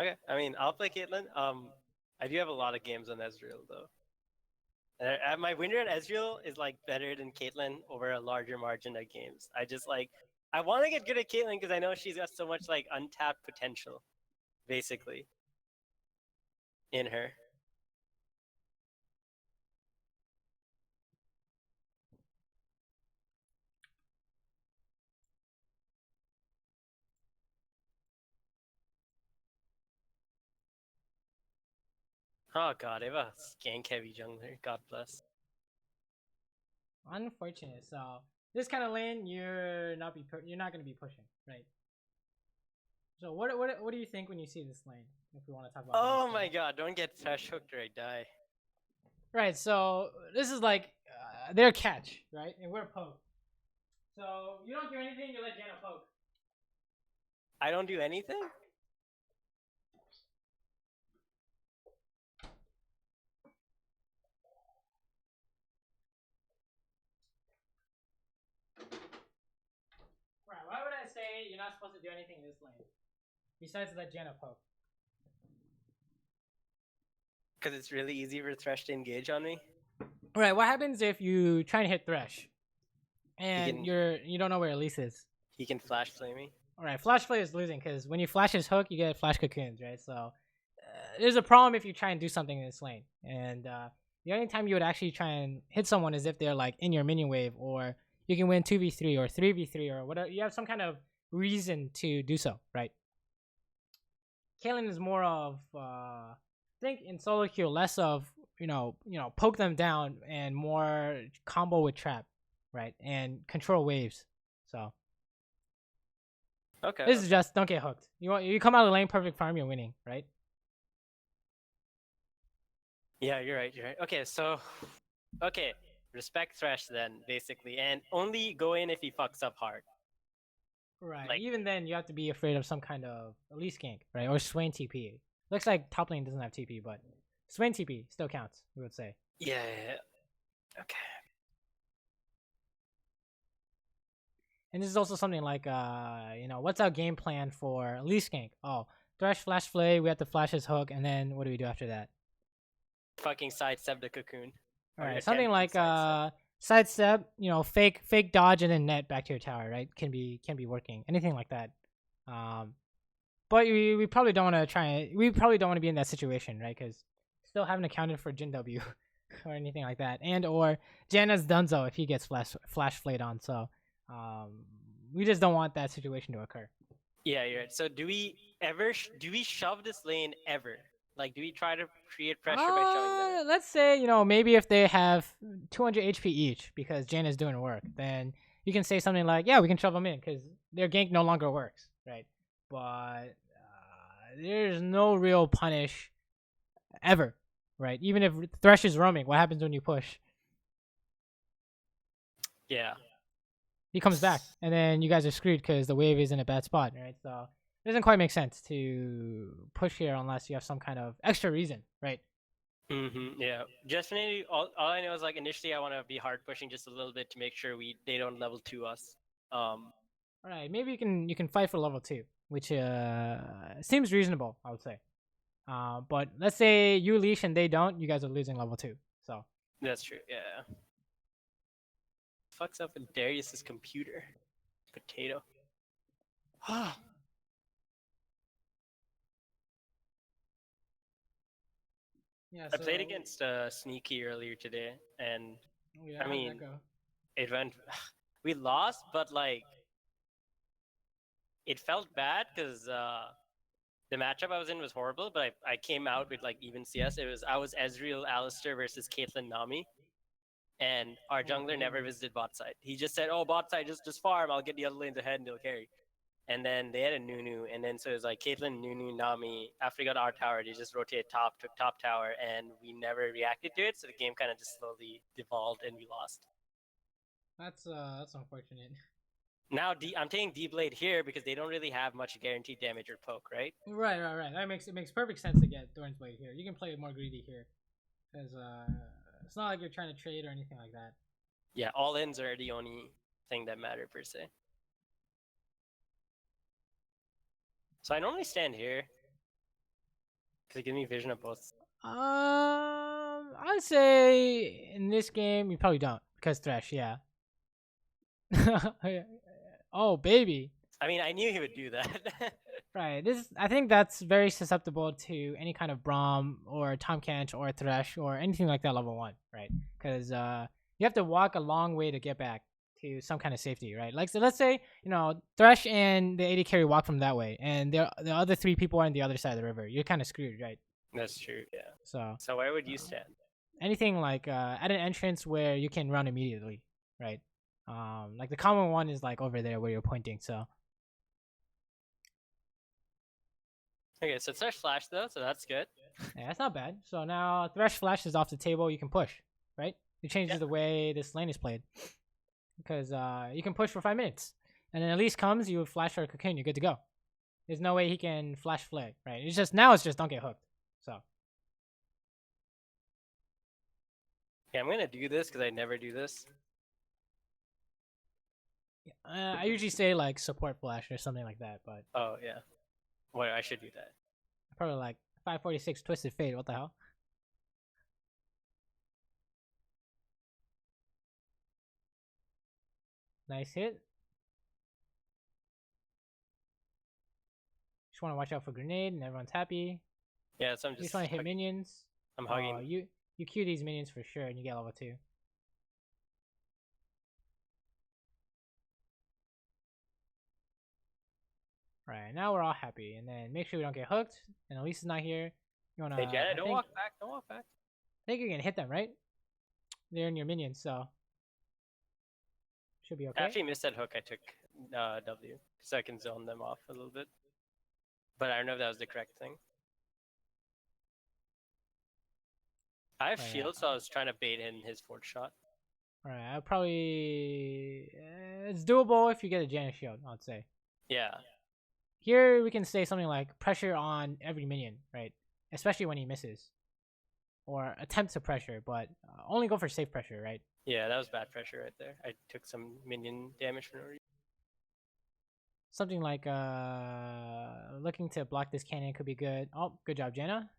Okay, I mean I'll play Caitlyn. I do have a lot of games on Ezreal though. My win rate on Ezreal is better than Caitlyn over a larger margin of games. I want to get good at Caitlyn because I know she's got so much untapped potential, basically, in her. Oh god, I have a gank heavy jungler. God bless. Unfortunate. So this kind of lane, you're not going to be pushing, right? So what do you think when you see this lane? If we want to talk about. Oh my god! Don't get Thresh hooked or I die. Right. So this is their catch, right? And we're poke. So you don't do anything. You let Janna poke. I don't do anything. Right. Why would I say you're not supposed to do anything in this lane? Besides let Janna poke. Because it's really easy for Thresh to engage on me. Right. What happens if you try to hit Thresh, and you don't know where Elise is? He can flash play me. All right, flash play is losing because when you flash his hook, you get flash cocoons, right? So there's a problem if you try and do something in this lane. And the only time you would actually try and hit someone is if they're like in your minion wave, or you can win 2v3 or 3v3 or whatever. You have some kind of reason to do so, right? Caitlyn is more of I think in solo queue less of poke them down and more combo with trap, right? And control waves. So okay, this is just don't get hooked. You come out of the lane perfect farm, you're winning, right? Yeah, you're right. You're right. Okay, so respect Thresh then basically, and only go in if he fucks up hard. Right. Like, even then, you have to be afraid of some kind of at least gank, right? Or Swain TP. Looks like top lane doesn't have TP, but Swain TP still counts, we would say. Yeah. Okay. And this is also something like, what's our game plan for at least gank? Oh, Thresh, flash flay, we have to flash his hook, and then what do we do after that? Fucking sidestep the cocoon. Alright, something like sidestep, fake dodge and then net back to your tower, right? Can be working. Anything like that. But we probably don't want to we probably don't want to be in that situation, right? Because still haven't accounted for Jin W or anything like that, and or Janna's Dunzo if he gets flash flayed on. So we just don't want that situation to occur. Yeah, you're right. So do we shove this lane ever? Like, do we try to create pressure by shoving them? Let's say, maybe if they have 200 HP each because Janna's doing work, then you can say something like, yeah, we can shove them in because their gank no longer works, right? But there's no real punish ever, right? Even if Thresh is roaming, what happens when you push? Yeah. He comes back, and then you guys are screwed because the wave is in a bad spot, right? So it doesn't quite make sense to push here unless you have some kind of extra reason, right? Yeah. Definitely. All I know is like initially I want to be hard pushing just a little bit to make sure they don't level 2 us. All right, maybe you can fight for level 2, which seems reasonable, I would say. But let's say you leash and they don't, you guys are losing level 2. So that's true. Yeah. Fucks up in Darius's computer. Potato. Yeah, I played against Sneaky earlier today, and yeah, I mean, it went. We lost, but like, it felt bad because the matchup I was in was horrible. But I came out with like even CS. I was Ezreal Alistair versus Caitlyn Nami, and our jungler never visited bot side. He just said, "Oh, bot side, just farm. I'll get the other lanes ahead and they'll carry." And then they had a Nunu, and then so it was like Caitlyn, Nunu, Nami. After we got our tower, they just rotated top, took top tower, and we never reacted to it. So the game kind of just slowly devolved, and we lost. That's unfortunate. Now I'm taking D-Blade here because they don't really have much guaranteed damage or poke, right? Right. That makes perfect sense to get Thorn's Blade here. You can play more greedy here, because it's not like you're trying to trade or anything like that. Yeah, all ins are the only thing that matter per se. So I normally stand here because it gives me vision of both. I'd say in this game you probably don't because Thresh, yeah. Oh baby. I mean, I knew he would do that. Right. I think that's very susceptible to any kind of Braum or Tahm Kench or Thresh or anything like that level 1, right? Because you have to walk a long way to get back to some kind of safety, right? Like, so let's say, Thresh and the AD carry walk from that way, and the other 3 people are on the other side of the river. You're kind of screwed, right? That's true, yeah. So where would you stand? Anything like at an entrance where you can run immediately, right? Like the common one is like over there where you're pointing, so. Okay, so Thresh flash though, so that's good. Yeah, that's not bad. So now Thresh flash is off the table, you can push, right? It changes the way this lane is played. Because you can push for 5 minutes. And then Elise comes, you flash her cocoon, you're good to go. There's no way he can flash flay, right? It's just don't get hooked. So. Yeah, I'm gonna do this because I never do this. I usually say like support flash or something like that, but. Oh yeah. Well, I should do that. Probably like 546 Twisted Fate. What the hell? Nice hit. Just want to watch out for grenade, and everyone's happy. Yeah, so I'm just want to hit minions. I'm hugging. You Q these minions for sure, and you get level 2. Right, now we're all happy, and then make sure we don't get hooked. And Elise is not here. You wanna? Hey, Janet, don't walk back. Don't walk back. I think you can hit them, right? They're in your minions, so should be okay. I actually missed that hook. I took W, so I can zone them off a little bit. But I don't know if that was the correct thing. I have shield, so I was trying to bait in his 4th shot. Alright, I'll probably... it's doable if you get a Janus shield, I'd say. Yeah. Here we can say something like pressure on every minion, right? Especially when he misses. Or attempt to pressure, but only go for safe pressure, right? Yeah, that was bad pressure right there. I took some minion damage for no reason. Something like looking to block this cannon could be good. Oh, good job, Jenna.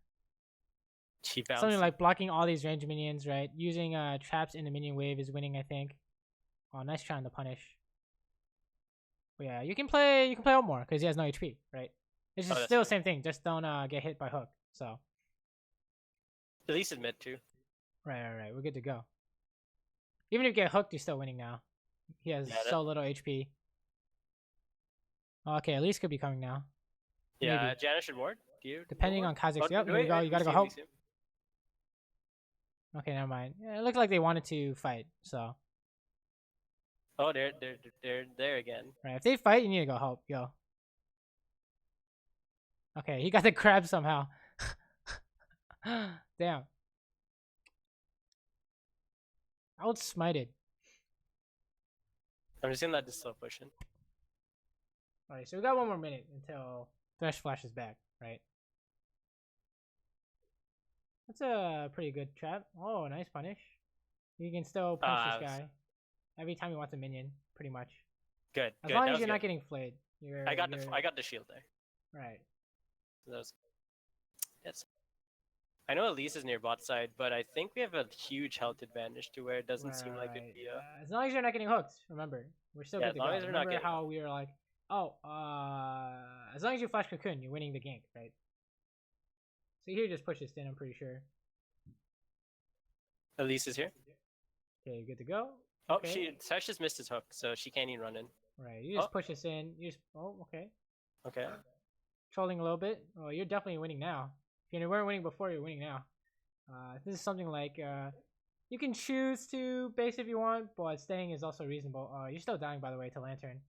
She bounced. Something like blocking all these range minions, right? Using traps in the minion wave is winning, I think. Oh, nice try on the punish. But yeah, you can play out more because he has no HP, right? It's just still the same thing. Just don't get hit by hook. So at least admit to. Right. We're good to go. Even if you get hooked, you're still winning now. He has so little HP. Okay, at least could be coming now. Yeah, Janus should ward. Depending on Kazakh's. Yep, here we go. You gotta go hope. Okay, never mind. Yeah, it looked like they wanted to fight, so. Oh, they're there again. Right, if they fight, you need to go help. Yo. Okay, he got the crab somehow. Damn. Outsmited. I'm just gonna let this slow push in. Alright, so we got 1 more minute until Thresh flashes back, right? That's a pretty good trap. Oh, nice punish. You can still punish this guy every time he wants a minion, pretty much. Good. As long as you're not getting flayed. I got the shield there. Right. So yes. I know Elise is near bot side, but I think we have a huge health advantage to where it doesn't seem like it'd be a... as long as you're not getting hooked, remember. We're still good to go. As long as we're not getting how we were like, as long as you flash Cocoon, you're winning the gank, right? So here just push this in, I'm pretty sure. Elise is here. Okay, good to go. Oh, Sash just missed his hook, so she can't even run in. Right, you just push this in. You just okay. Okay. Trolling a little bit. Oh, you're definitely winning now. If you weren't winning before, you're winning now. This is something like you can choose to base if you want, but staying is also reasonable. You're still dying, by the way, to Lantern.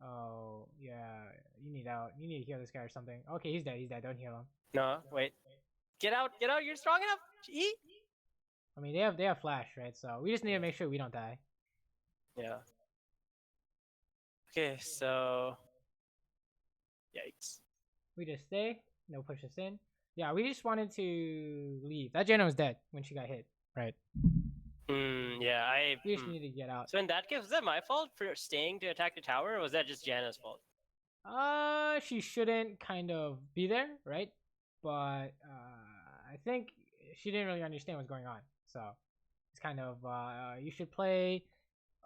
Oh, yeah. You need out. You need to heal this guy or something. Okay, he's dead. He's dead. Don't heal him. No, wait. Get out. Get out. You're strong enough. Eat. I mean, they have flash, right? So we just need to make sure we don't die. Yeah. Okay, so... Yikes. We just stay. No push us in. Yeah, we just wanted to leave. That Jenna was dead when she got hit, right? Yeah, we just needed to get out. So in that case, was that my fault for staying to attack the tower, or was that just Janna's fault? She shouldn't kind of be there, right? But I think she didn't really understand what's going on. So it's kind of you should play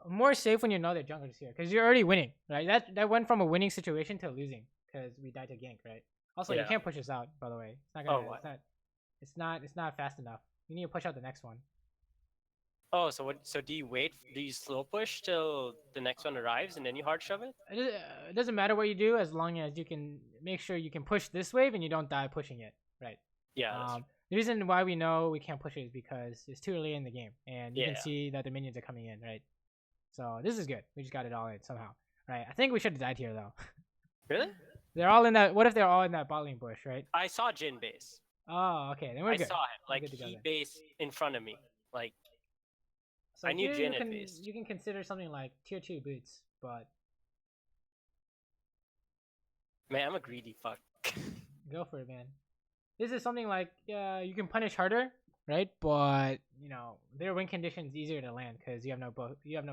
more safe when you know that jungler's here, because you're already winning, right? That went from a winning situation to losing because we died to gank, right? Also, you can't push us out, by the way. It's not gonna. It's not fast enough. You need to push out the next one. Oh, so what? So do you wait? Do you slow push till the next one arrives and then you hard shove it? It doesn't matter what you do as long as you can make sure you can push this wave and you don't die pushing it, right? Yeah. The reason why we know we can't push it is because it's too early in the game, and you can see that the minions are coming in, right? So this is good. We just got it all in somehow, right? I think we should have died here though. Really? They're all in that. What if they're all in that bot lane bush, right? I saw Jin base. Oh, okay. Then we're good. I saw him. Like he base in front of me. Like. So I knew Jin had based. You can consider something like tier 2 boots, but... Man, I'm a greedy fuck. Go for it, man. This is something like, you can punish harder, right? But, you know, their win condition's easier to land because you have no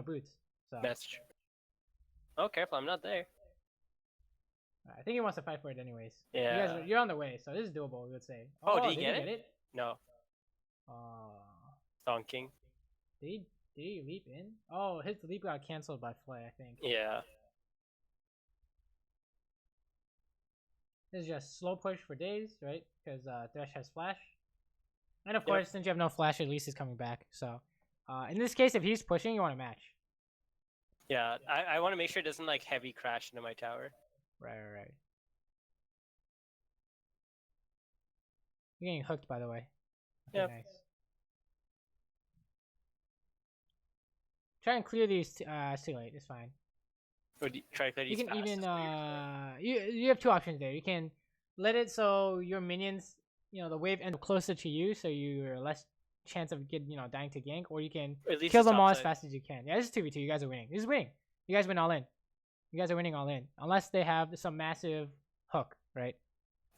boots. So. That's true. Oh, careful, I'm not there. I think he wants to fight for it anyways. Yeah. You're on the way, so this is doable, we would say. Oh, did he get it? No. Song King. Did he leap in? Oh, his leap got canceled by Flay, I think. Yeah. This is just slow push for days, right? Because Thresh has flash. And of course, since you have no flash, at least he's coming back. So, in this case, if he's pushing, you want to match. Yeah, I want to make sure it doesn't like heavy crash into my tower. Right. You're getting hooked, by the way. Okay, yep. Nice. Try and clear these. It's too late. It's fine. Try to clear these. You can even you have two options there. You can let it so your minions, the wave ends closer to you, so you're less chance of dying to gank, or you can kill them all as fast as you can. Yeah, this is 2v2. You guys are winning. This is winning. You guys win all in. You guys are winning all in, unless they have some massive hook, right?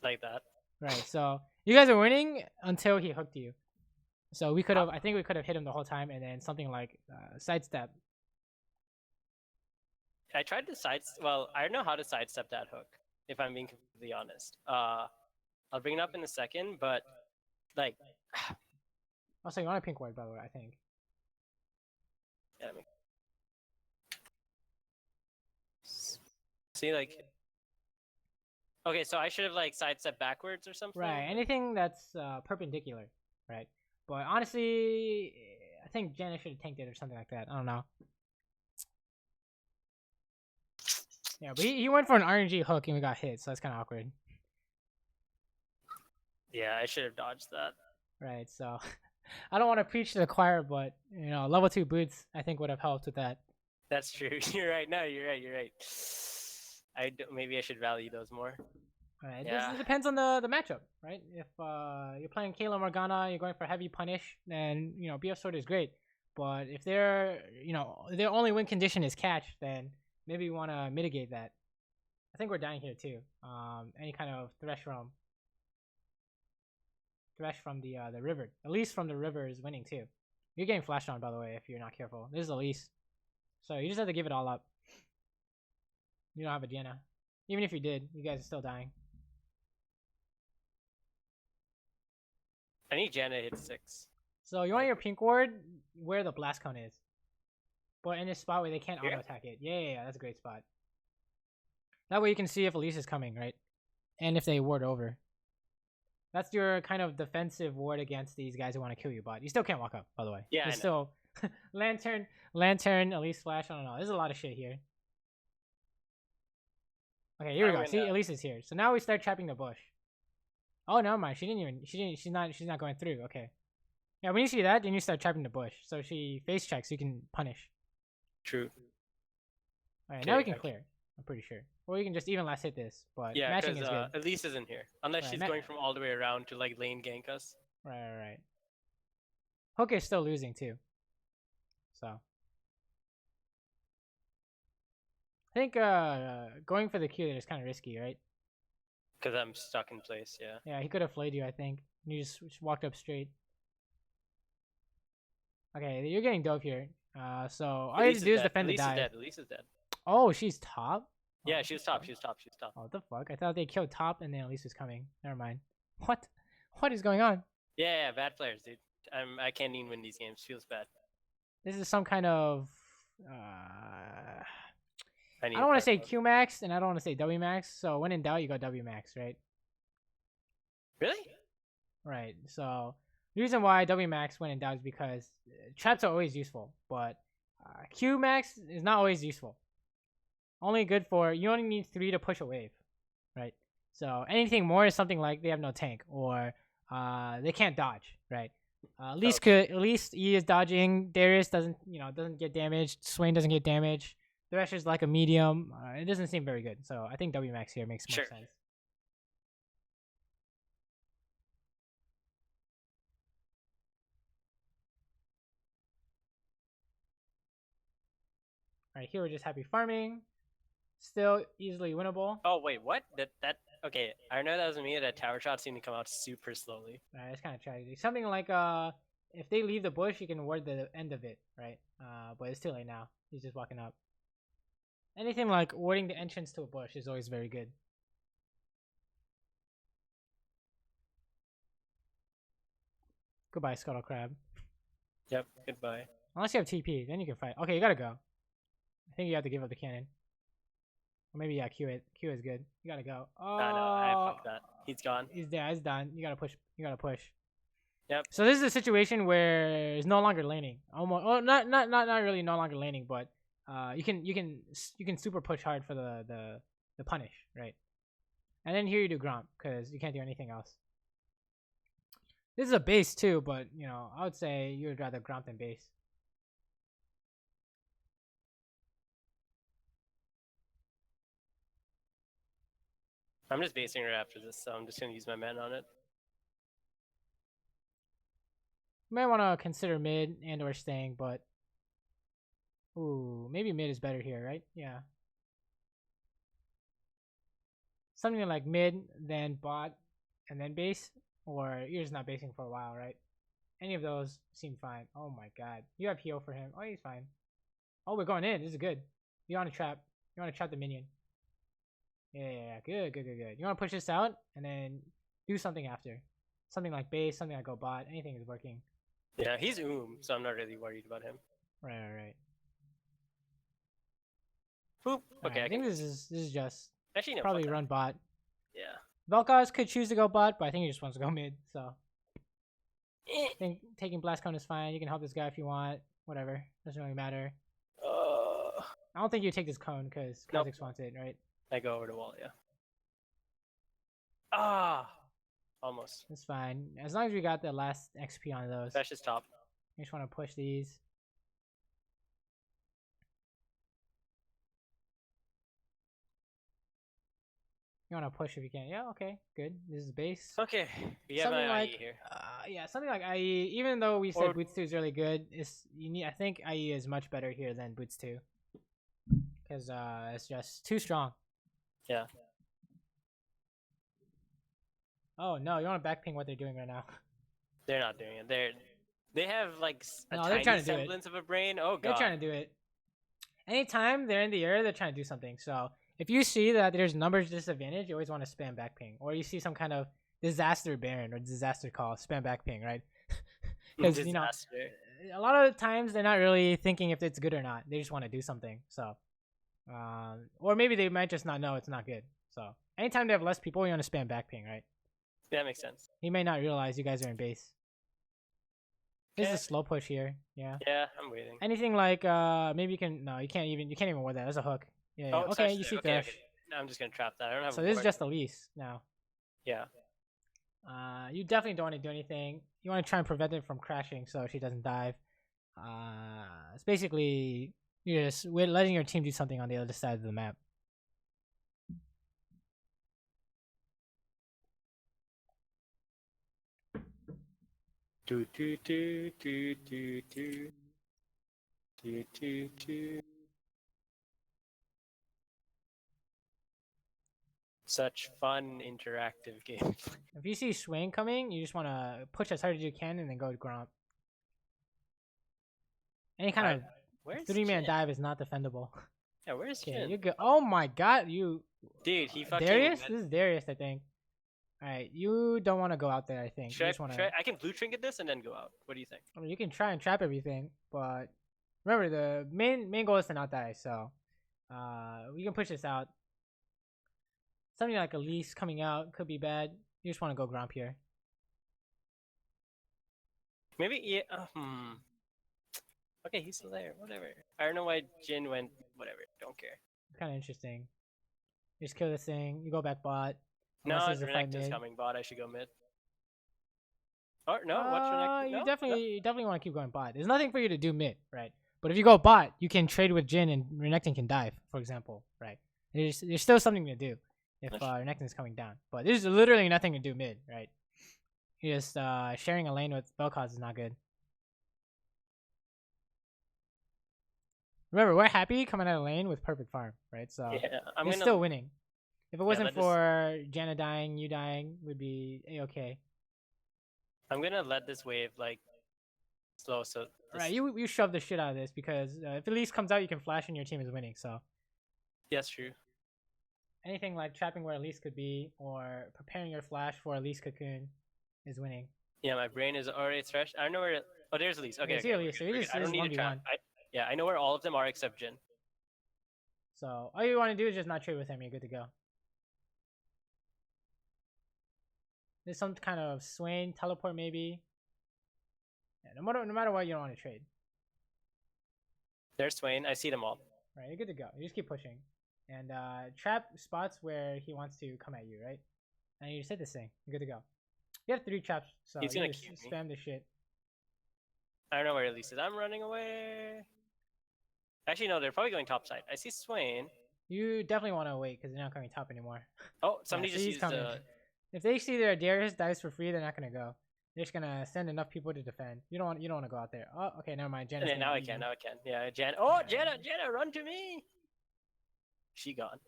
Like that. Right. So you guys are winning until he hooked you. So we could have, I think we could have hit him the whole time, and then something like sidestep. I tried to sidestep. Well, I don't know how to sidestep that hook, if I'm being completely honest. I'll bring it up in a second, but like. Also, you want a pink ward, by the way, I think. Yeah. See, like. Okay, so I should have like sidestepped backwards or something. Right. Anything that's perpendicular, right? But honestly, I think Janet should have tanked it or something like that. I don't know. Yeah, but he went for an RNG hook and we got hit, so that's kind of awkward. Yeah, I should have dodged that. Right, so I don't want to preach to the choir, but level 2 boots I think would have helped with that. That's true. You're right. No, you're right. Maybe I should value those more. Right. Yeah. It depends on the matchup, right? If you're playing Kayla Morgana, you're going for heavy punish, then BF Sword is great. But if their only win condition is catch, then maybe you want to mitigate that. I think we're dying here too. Any kind of thresh from the river. At least from the river is winning too. You're getting flashed on, by the way, if you're not careful. This is Elise. So you just have to give it all up. You don't have a Diana. Even if you did, you guys are still dying. I need Janna to hit 6. So you want your pink ward where the blast cone is. But in this spot where they can't auto-attack it. Yeah, that's a great spot. That way you can see if Elise is coming, right? And if they ward over. That's your kind of defensive ward against these guys who want to kill you, but you still can't walk up, by the way. Yeah, still Lantern, Elise flash, I don't know. There's a lot of shit here. Okay, here we go. See, Elise is here. So now we start trapping the bush. Oh, never mind. She's not going through. Okay. Yeah, when you see that, then you start trapping the bush. So she face checks, you can punish. True. Alright, now we can clear. I'm pretty sure. Or you can just even last hit this, but matching is good. Elise isn't here. Unless she's going from all the way around to like lane gank us. Right. Hook is still losing too. So I think going for the Q there is kind of risky, right? Because I'm stuck in place, yeah. Yeah, he could have flayed you, I think. You just walked up straight. Okay, you're getting dope here. So all you have to do is defend the dive. Elise is dead. Oh, she's top? Yeah, she was top. Oh, what the fuck? I thought they killed top and then Elise was coming. Never mind. What is going on? Yeah, bad players, dude. I can't even win these games. Feels bad. This is some kind of I don't want to say Q max and I don't want to say W max. So when in doubt, you go W max, right? Really? Right. So the reason why W max when in doubt is because traps are always useful, but Q max is not always useful. Only good for you only need 3 to push a wave, right? So anything more is something like they have no tank or they can't dodge, right? At least E is dodging. Darius doesn't get damaged. Swain doesn't get damaged. Thresh is like a medium. It doesn't seem very good. So I think W max here makes more sense. All right, here we're just happy farming. Still easily winnable. Oh wait, what? That okay? I know that was me. That tower shot seemed to come out super slowly. Alright, it's kind of tragic. Something like if they leave the bush, you can ward the end of it, right? But it's too late now. He's just walking up. Anything like warding the entrance to a bush is always very good. Goodbye, Scuttle Crab. Yep, goodbye. Unless you have TP, then you can fight. Okay, you gotta go. I think you have to give up the cannon. Or maybe yeah, Q it. Q is good. You gotta go. Oh, no, I fucked that. He's gone. He's there. He's done. You gotta push. You gotta push. Yep. So this is a situation where it's no longer laning. Almost. Oh, not really no longer laning, but you can super push hard for the punish, right? And then here you do Gromp because you can't do anything else. This is a base too, but you know I would say you would rather Gromp than base. I'm just basing her after this, so I'm just gonna use my mana on it. You might want to consider mid and or staying, but ooh, maybe mid is better here, right? Yeah. Something like mid, then bot, and then base, or you're just not basing for a while, right? Any of those seem fine. Oh my god. You have heal for him. Oh, he's fine. Oh, we're going in. This is good. You want to trap. You want to trap the minion. Yeah. Good. You want to push this out, and then do something after. Something like base, something like go bot. Anything is working. Yeah, he's so I'm not really worried about him. Right. Boop. Okay, right, I think this is just actually no, probably run bot. Yeah. Vel'Koz could choose to go bot, but I think he just wants to go mid. So I think taking blast cone is fine. You can help this guy if you want. Whatever, doesn't really matter. I don't think you take this cone because Kha'Zix wants it, right? I go over the wall, yeah. Ah, almost. It's fine as long as we got the last XP on those. That's just top. I just want to push these. You want to push if you can. Yeah, okay, good. This is base. Okay, we have something like, IE here. Yeah, something like IE. Even though we said Boots 2 is really good, I think IE is much better here than Boots 2 because it's just too strong. Yeah. Oh no, you want to backping what they're doing right now? They're not doing it. They have like a tiny tiny semblance of a brain. Oh god. They're trying to do it. Anytime they're in the air, they're trying to do something. So if you see that there's numbers disadvantage, you always want to spam backping. Or you see some kind of disaster baron or disaster call, spam backping, right? Because you know, a lot of times they're not really thinking if it's good or not. They just want to do something. So, or maybe they might just not know it's not good. So anytime they have less people, you want to spam backping, right? Yeah, that makes sense. He may not realize you guys are in base. This is a slow push here. Yeah. Yeah, I'm waiting. Anything like maybe you can you can't even ward that. That's a hook. Yeah. Oh, okay, you see Thresh. Okay. No, I'm just gonna trap that. I don't have. So this is just Elise now. Yeah. You definitely don't want to do anything. You want to try and prevent it from crashing so she doesn't dive. It's basically we're letting your team do something on the other side of the map. Do. Such fun interactive games. If you see Swing coming, you just want to push as hard as you can and then go to Gromp. Any kind of 3-man dive is not defendable. Yeah, where's Jin? You go. Oh my god, Dude, he fucking. Darius? This is Darius, I think. Alright, you don't want to go out there, I think. I can blue trinket this and then go out. What do you think? I mean, you can try and trap everything, but remember the main goal is to not die, so we can push this out. Something like Elise coming out could be bad. You just want to go Gromp here. Maybe, yeah. Okay, he's still there. Whatever. I don't know why Jin went. Whatever. Don't care. Kind of interesting. You just kill this thing. You go back bot. No, Renekton's coming bot. I should go mid. Oh no, watch Renekton. You definitely want to keep going bot. There's nothing for you to do mid, right? But if you go bot, you can trade with Jin and Renekton can dive, for example, right? There's still something to do if Renekton is coming down. But there's literally nothing to do mid, right? You're just sharing a lane with Vel'Koz is not good. Remember, we're happy coming out of lane with perfect farm, right? So yeah, we're still winning. If it wasn't for Janna dying, you dying, would be a-okay. I'm gonna let this wave like slow. So right, you shove the shit out of this because if Elise comes out, you can flash and your team is winning. So yes, true. Anything like trapping where Elise could be or preparing your flash for Elise cocoon is winning. Yeah, my brain is already fresh. I don't know where. Oh, there's Elise. Okay, Elise. So I don't need to trap. Yeah, I know where all of them are except Jin. So all you want to do is just not trade with him. You're good to go. There's some kind of Swain teleport maybe. Yeah, no matter what, you don't want to trade. There's Swain. I see them all. Right, you're good to go. You just keep pushing. And trap spots where he wants to come at you, right? And you just hit this thing. You're good to go. You have 3 traps, so he's you gonna just spam the shit. I don't know where Elise is. I'm running away. Actually, no, they're probably going top side. I see Swain. You definitely want to wait because they're not coming top anymore. Oh, somebody just used coming. If they see their Darius dies for free, they're not gonna go. They're just gonna send enough people to defend. You don't want to go out there. Oh, okay, never mind. Jenna. Now I can. Yeah, Jen. Oh, Jenna, run to me. She gone.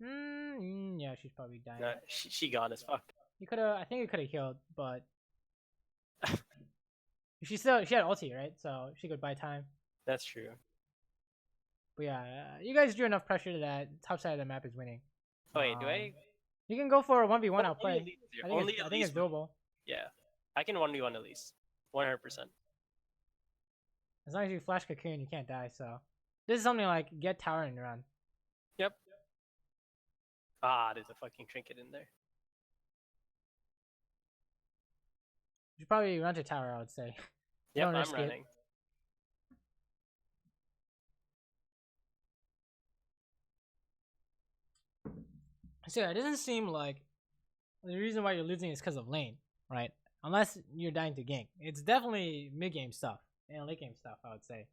Yeah, she's probably dying. No, she gone as fuck. You could have. I think you could have healed, but she had ulti, right? So she could buy time. That's true. But yeah, you guys drew enough pressure that top side of the map is winning. Oh, wait, do I? You can go for a 1v1 outplay. I think it's doable. Yeah, I can 1v1 at least. 100%. As long as you flash Cocoon, you can't die. So this is something like get tower and run. Yep. Ah, there's a fucking trinket in there. You should probably run to tower, I would say. Yep, I'm running. So yeah, it doesn't seem like the reason why you're losing is because of lane, right? Unless you're dying to gank. It's definitely mid-game stuff and late-game stuff, I would say.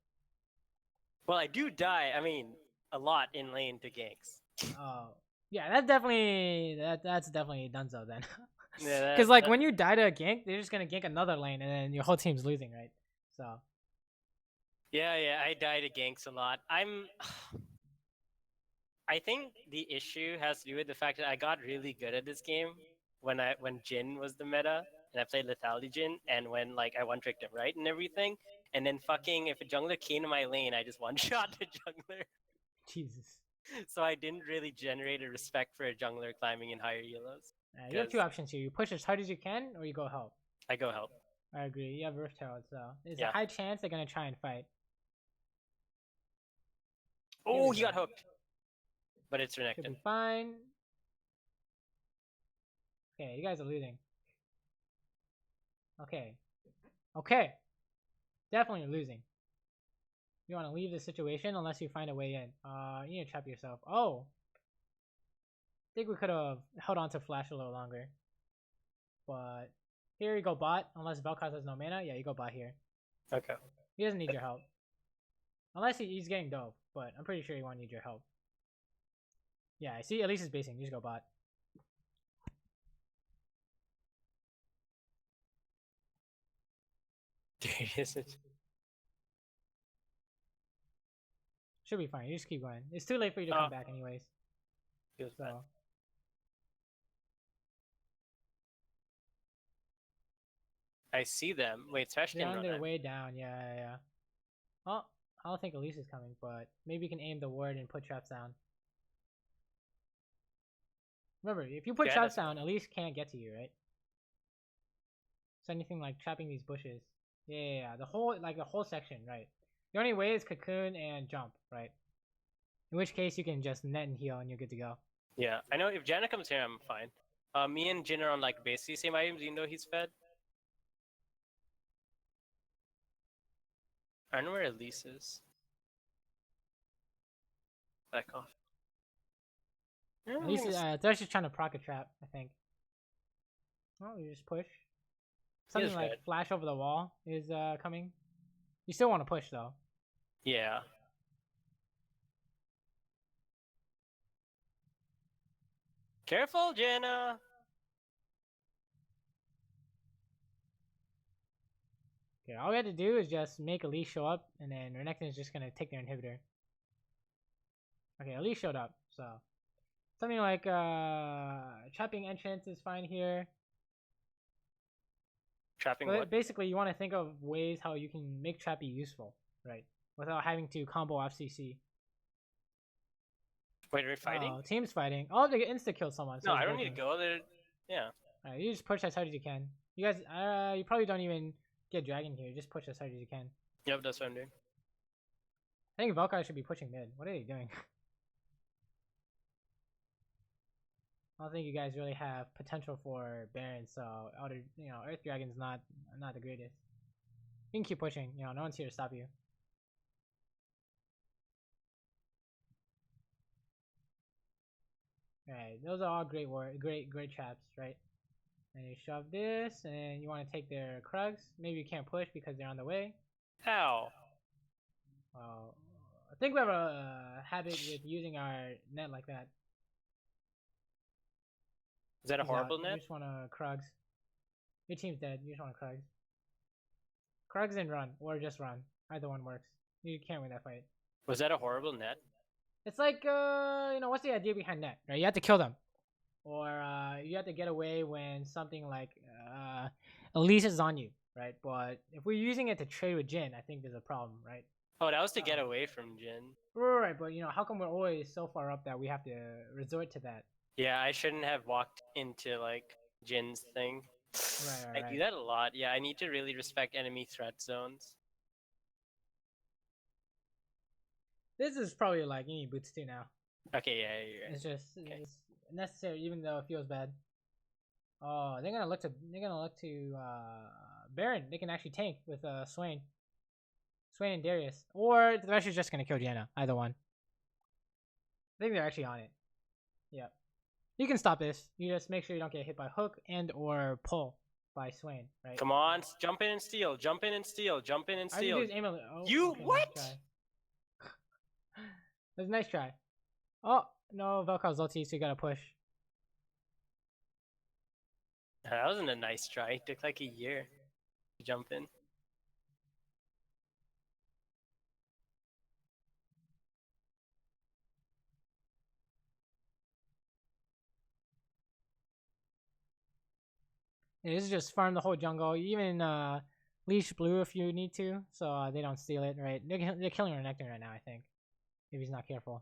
Well, I do die, a lot in lane to ganks. Oh, yeah, that's definitely Dunzo then. Yeah, because like when you die to a gank, they're just gonna gank another lane, and then your whole team's losing, right? So. Yeah, I die to ganks a lot. I think the issue has to do with the fact that I got really good at this game when Jhin was the meta, and I played Lethality Jhin, and when I one-tricked him, right, and everything, and then fucking if a jungler came to my lane, I just one-shot the jungler. Jesus. So I didn't really generate a respect for a jungler climbing in higher yellows. You have 2 options here. You push as hard as you can, or you go help. I go help. I agree. You have Rift Herald, so there's a high chance they're gonna try and fight. Oh, he got hooked. But it's Renekton. Should be fine. Okay, you guys are losing. Okay. Definitely losing. You want to leave the situation unless you find a way in. You need to trap yourself. Oh. I think we could have held on to Flash a little longer. But here you go bot. Unless Vel'Koz has no mana. Yeah, you go bot here. Okay. He doesn't need your help. Unless he's getting dove. But I'm pretty sure he won't need your help. Yeah, I see. At least it's basing. You just go bot. Should be fine. You just keep going. It's too late for you to come back anyways. So. I see them. Wait, Thresh can They're run on their it. way down. Yeah. Oh, I don't think Elise is coming, but maybe you can aim the ward and put traps down. Remember, if you put traps down, Elise can't get to you, right? So anything like trapping these bushes. Yeah. The whole section, right? The only way is cocoon and jump, right? In which case you can just net and heal and you're good to go. Yeah, I know if Janna comes here, I'm fine. Me and Jhin are on basically same items, even though he's fed. I don't know where Elise is. Back off. Elise, they're just trying to proc a trap, I think. Oh, you just push. Something like fed. Flash over the wall is coming. You still want to push though. Yeah. Careful, Janna. Okay, all we have to do is just make Elise show up, and then Renekton is just gonna take their inhibitor. Okay, Elise showed up, so something like trapping entrance is fine here. Trapping what? Basically, you want to think of ways how you can make trappy useful, right? Without having to combo FCC. Wait, are we fighting? Oh, team's fighting. Oh, they insta kill someone. So no, I don't need to go. Yeah. Alright, you just push as hard as you can. You guys, you probably don't even get dragon here. Just push as hard as you can. Yep, that's what I'm doing. I think Vel'Koz should be pushing mid. What are they doing? I don't think you guys really have potential for Baron, so Earth Dragon's not the greatest. You can keep pushing. No one's here to stop you. Alright, those are all great traps, right? And you shove this, and you want to take their Krugs. Maybe you can't push because they're on the way. How? Well, I think we have a habit with using our net like that. Is that a horrible net? You just want to Krugs. Your team's dead. You just want to Krugs. Krugs and run, or just run. Either one works. You can't win that fight. Was that a horrible net? It's like, what's the idea behind net, right? You have to kill them. Or you have to get away when something like Elise is on you, right? But if we're using it to trade with Jin, I think there's a problem, right? Oh, that was to get away from Jin. Right, but how come we're always so far up that we have to resort to that? Yeah, I shouldn't have walked into like Jin's thing. Right. I do that a lot. Yeah, I need to really respect enemy threat zones. This is probably like you need boots too now. Okay, yeah, you're right. It's just it's necessary, even though it feels bad. Oh, they're gonna look to Baron. They can actually tank with Swain and Darius, or the Thresh is just gonna kill Janna. Either one. I think they're actually on it. Yep. You can stop this. You just make sure you don't get hit by hook and or pull by Swain, right? Come on, jump in and steal. Jump in and steal. Jump in and steal. You okay, what? Nice That's a nice try. Oh no, Velkov's ulti, so you gotta push. That wasn't a nice try. It took like a year to jump in. Yeah, this is just farm the whole jungle. You even leash blue if you need to, so they don't steal it. Right? They're killing Renekton right now. I think if he's not careful.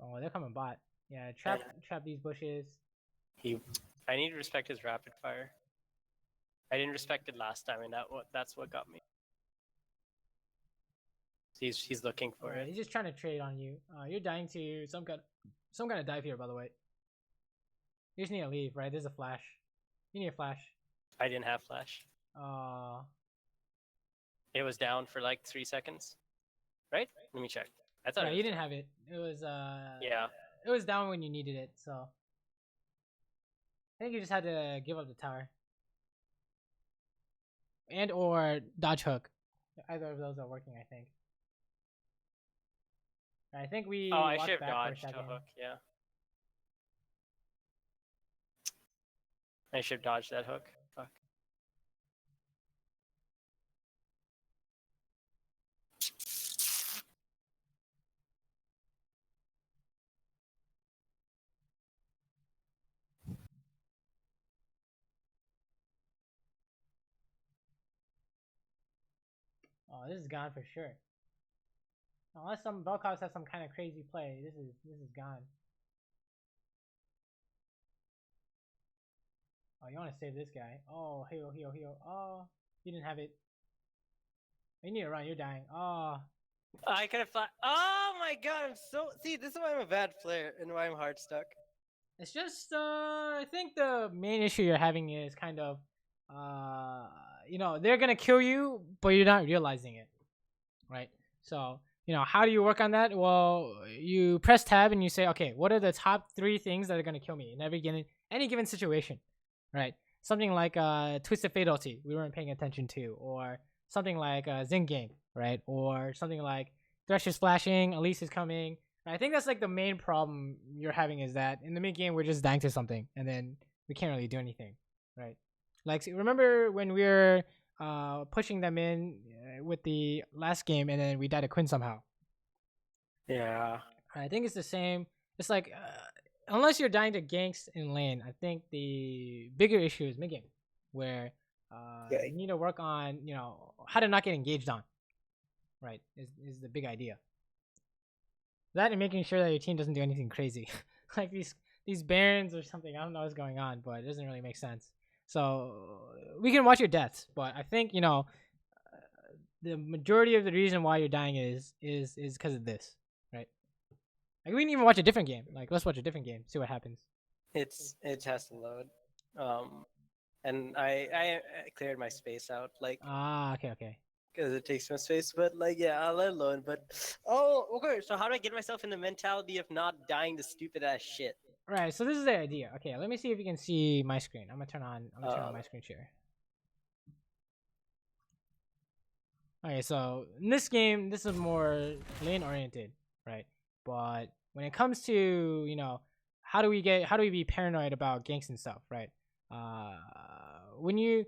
Oh, they're coming bot. Yeah, trap these bushes. I need to respect his rapid fire. I didn't respect it last time, and that's what got me. He's looking for it. He's just trying to trade on you. You're dying to some kind of dive here, by the way. You just need to leave, right? There's a flash. You need a flash. I didn't have flash. It was down for like 3 seconds, right? Let me check. I thought you didn't have it. It was yeah. It was down when you needed it, so I think you just had to give up the tower. And or dodge hook. Either of those are working, I think. I think we I should have dodged a hook, yeah. I should have dodged that hook. Fuck. Oh, this is gone for sure. Unless some Velkovs has some kind of crazy play, this is gone. Oh, you want to save this guy? Oh, heal. Oh, you didn't have it. You need to run. You're dying. Oh. I could have fought. Oh my god! See. This is why I'm a bad player and why I'm hard stuck. It's just I think the main issue you're having is kind of they're gonna kill you, but you're not realizing it, right? So how do you work on that? Well, you press tab and you say, okay, what are the top 3 things that are gonna kill me in any given situation, right? Something like Twisted Fatality we weren't paying attention to, or something like Zing Game, right? Or something like Thresh is flashing, Elise is coming. I think that's like the main problem you're having, is that in the mid game we're just dying to something and then we can't really do anything, right? Like, remember when we were pushing them in with the last game and then we died to Quinn somehow? Yeah. I think it's the same. It's like unless you're dying to ganks in lane, I think the bigger issue is mid game, where you need to work on how to not get engaged on, right? Is the big idea. That and making sure that your team doesn't do anything crazy, like these Barons or something. I don't know what's going on, but it doesn't really make sense. So we can watch your deaths, but I think the majority of the reason why you're dying is because of this, right? Like we can even watch a different game. Like let's watch a different game, see what happens. It has to load. And I cleared my space out, like Okay. because it takes some space. But like, yeah, I'll let it load. But okay. So how do I get myself in the mentality of not dying to stupid ass shit? Right. So this is the idea. Okay, let me see if you can see my screen. I'm gonna turn on my screen share. Okay, so in this game, this is more lane oriented, right? But when it comes to how do we be paranoid about ganks and stuff, right? When you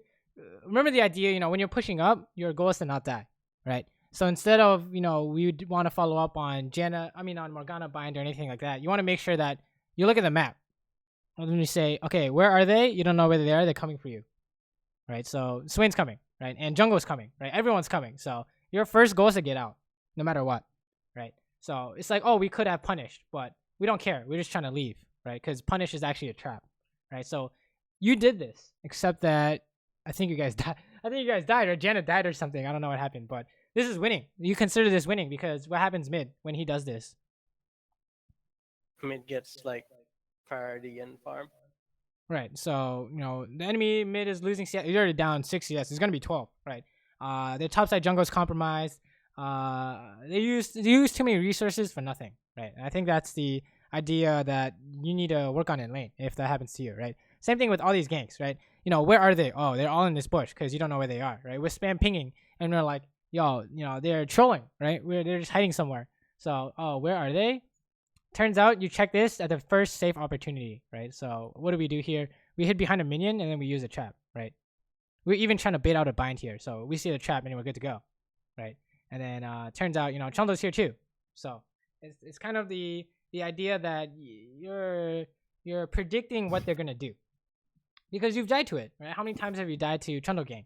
remember the idea, when you're pushing up, your goal is to not die, right? So instead of we would want to follow up on on Morgana bind or anything like that, you want to make sure that you look at the map. And then you say, okay, where are they? You don't know where they are. They're coming for you, right? So Swain's coming, right? And Jungle's coming, right? Everyone's coming. So your first goal is to get out, no matter what, right? So it's like, oh, we could have punished, but we don't care. We're just trying to leave, right? Because punish is actually a trap, right? So you did this, except that I think you guys died. I think you guys died, or Janet died or something. I don't know what happened, but this is winning. You consider this winning because what happens mid when he does this? Mid gets like priority and farm. Right. So, the enemy mid is losing CS. He's already down 6 CS. It's going to be 12, right? Their topside jungle is compromised. They use too many resources for nothing, right? And I think that's the idea that you need to work on in lane if that happens to you, right? Same thing with all these ganks, right? Where are they? Oh, they're all in this bush because you don't know where they are, right? We're spam pinging and we're like, yo, they're trolling, right? They're just hiding somewhere. So, oh, where are they? Turns out you check this at the first safe opportunity, right? So what do we do here? We hid behind a minion and then we use a trap, right? We're even trying to bait out a bind here. So we see the trap and we're good to go, right? And then turns out, Chundo's here too. So it's kind of the idea that you're predicting what they're going to do because you've died to it, right? How many times have you died to Chundo gank,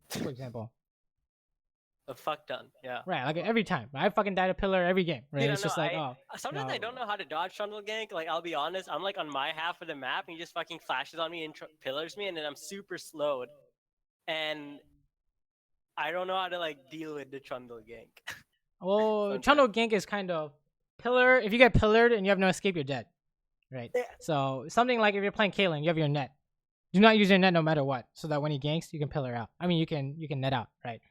for example? A fuck ton, yeah. Right, like every time. I fucking died a pillar every game, right? It's just like, sometimes I don't know how to dodge Trundle gank. Like, I'll be honest, I'm like on my half of the map, and he just fucking flashes on me and pillars me, and then I'm super slowed, and I don't know how to like deal with the Trundle gank. Well, Trundle gank is kind of pillar. If you get pillared and you have no escape, you're dead, right? Yeah. So something like if you're playing Caitlyn, you have your net. Do not use your net no matter what, so that when he ganks, you can pillar out. I mean, you can net out, right?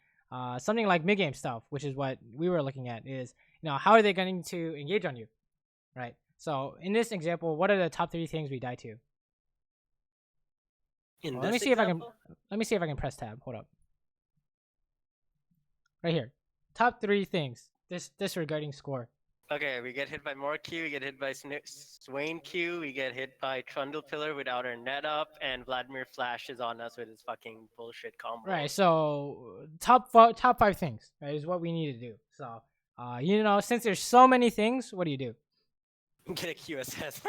Something like mid-game stuff, which is what we were looking at, is how are they going to engage on you, right? So in this example, what are the top 3 things we die to? Let me see if I can press tab. Hold up. Right here, top 3 things. Disregarding score. Okay, we get hit by more Q, we get hit by Swain Q, we get hit by Trundle Pillar without our net up, and Vladimir flashes on us with his fucking bullshit combo. Right, so top 5 things, right, is what we need to do. So, since there's so many things, what do you do? Get a QSS.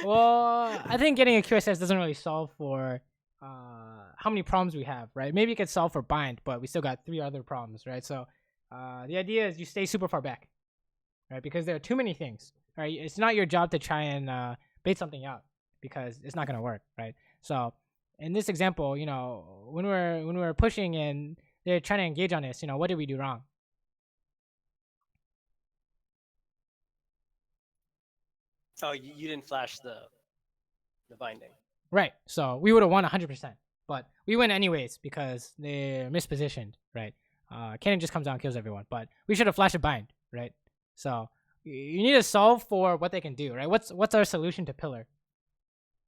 Well, I think getting a QSS doesn't really solve for how many problems we have, right? Maybe it could solve for bind, but we still got 3 other problems, right? So, the idea is you stay super far back. Right, because there are too many things. Right, it's not your job to try and bait something out because it's not gonna work. Right, so in this example, when we're pushing and they're trying to engage on this, what did we do wrong? Oh, you didn't flash the binding. Right, so we would have won 100%, but we win anyways because they're mispositioned. Right, Cannon just comes down and kills everyone, but we should have flashed a bind. Right. So you need to solve for what they can do, right? What's our solution to pillar?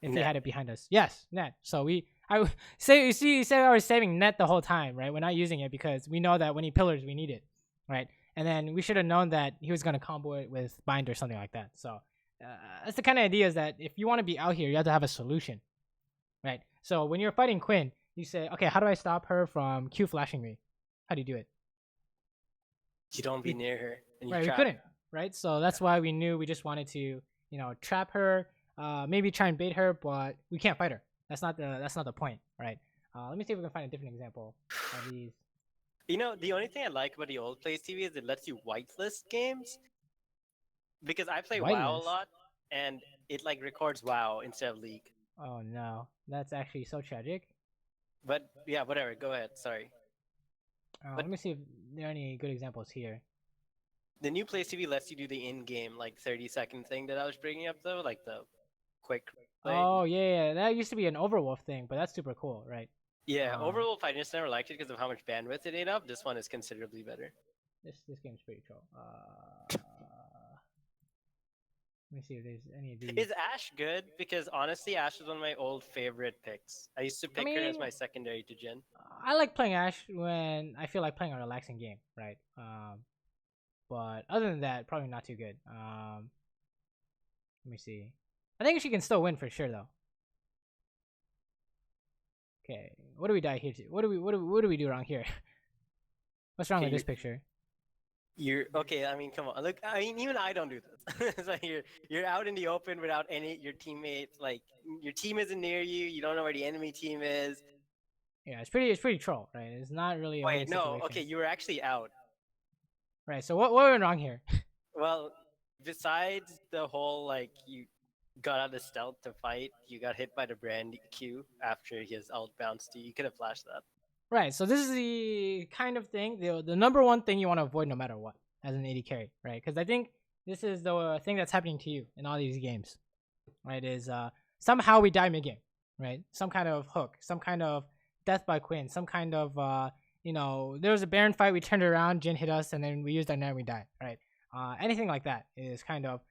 If they had it behind us, yes, net. So I say I was saving net the whole time, right? We're not using it because we know that when he pillars, we need it, right? And then we should have known that he was gonna combo it with bind or something like that. So that's the kind of idea is that if you want to be out here, you have to have a solution, right? So when you're fighting Quinn, you say, okay, how do I stop her from Q flashing me? How do you do it? You don't be near her. Right, we couldn't, right? So that's why we knew we just wanted to, trap her, maybe try and bait her, but we can't fight her. That's not the point, right? Let me see if we can find a different example of these. The only thing I like about the old Plays TV is it lets you whitelist games. Because I play WoW a lot, and it like records WoW instead of League. Oh no, that's actually so tragic. But yeah, whatever. Go ahead. Sorry. Let me see if there are any good examples here. The new Play TV lets you do the in-game like 30-second thing that I was bringing up though, like the quick play. Oh yeah, that used to be an Overwolf thing, but that's super cool, right? Yeah, Overwolf I just never liked it because of how much bandwidth it ate up. This one is considerably better. This game's pretty cool. Let me see if there's any of these. Is Ashe good? Because honestly, Ashe was one of my old favorite picks. I used to pick her as my secondary to Jhin. I like playing Ashe when I feel like playing a relaxing game, right? But other than that, probably not too good. Let me see. I think she can still win for sure though. Okay, what do we die here to? What do we do wrong here? What's wrong with this picture? You're okay. I mean, come on. Look, I mean, even I don't do this. It's like you're out in the open without any your teammates. Like your team isn't near you. You don't know where the enemy team is. Yeah, it's pretty troll, right? It's not really. Wait, no. Okay, you were actually out. Right. So what went wrong here? Well, besides the whole like you got out of stealth to fight, you got hit by the brand Q after his ult bounced to you. You could have flashed that. Right, so this is the kind of thing, the number one thing you want to avoid no matter what as an AD carry, right? Because I think this is the thing that's happening to you in all these games, right? Is somehow we die mid-game, right? Some kind of hook, some kind of death by Quinn, some kind of, there was a Baron fight, we turned around, Jhin hit us, and then we used our net and we died, right? Anything like that is kind of,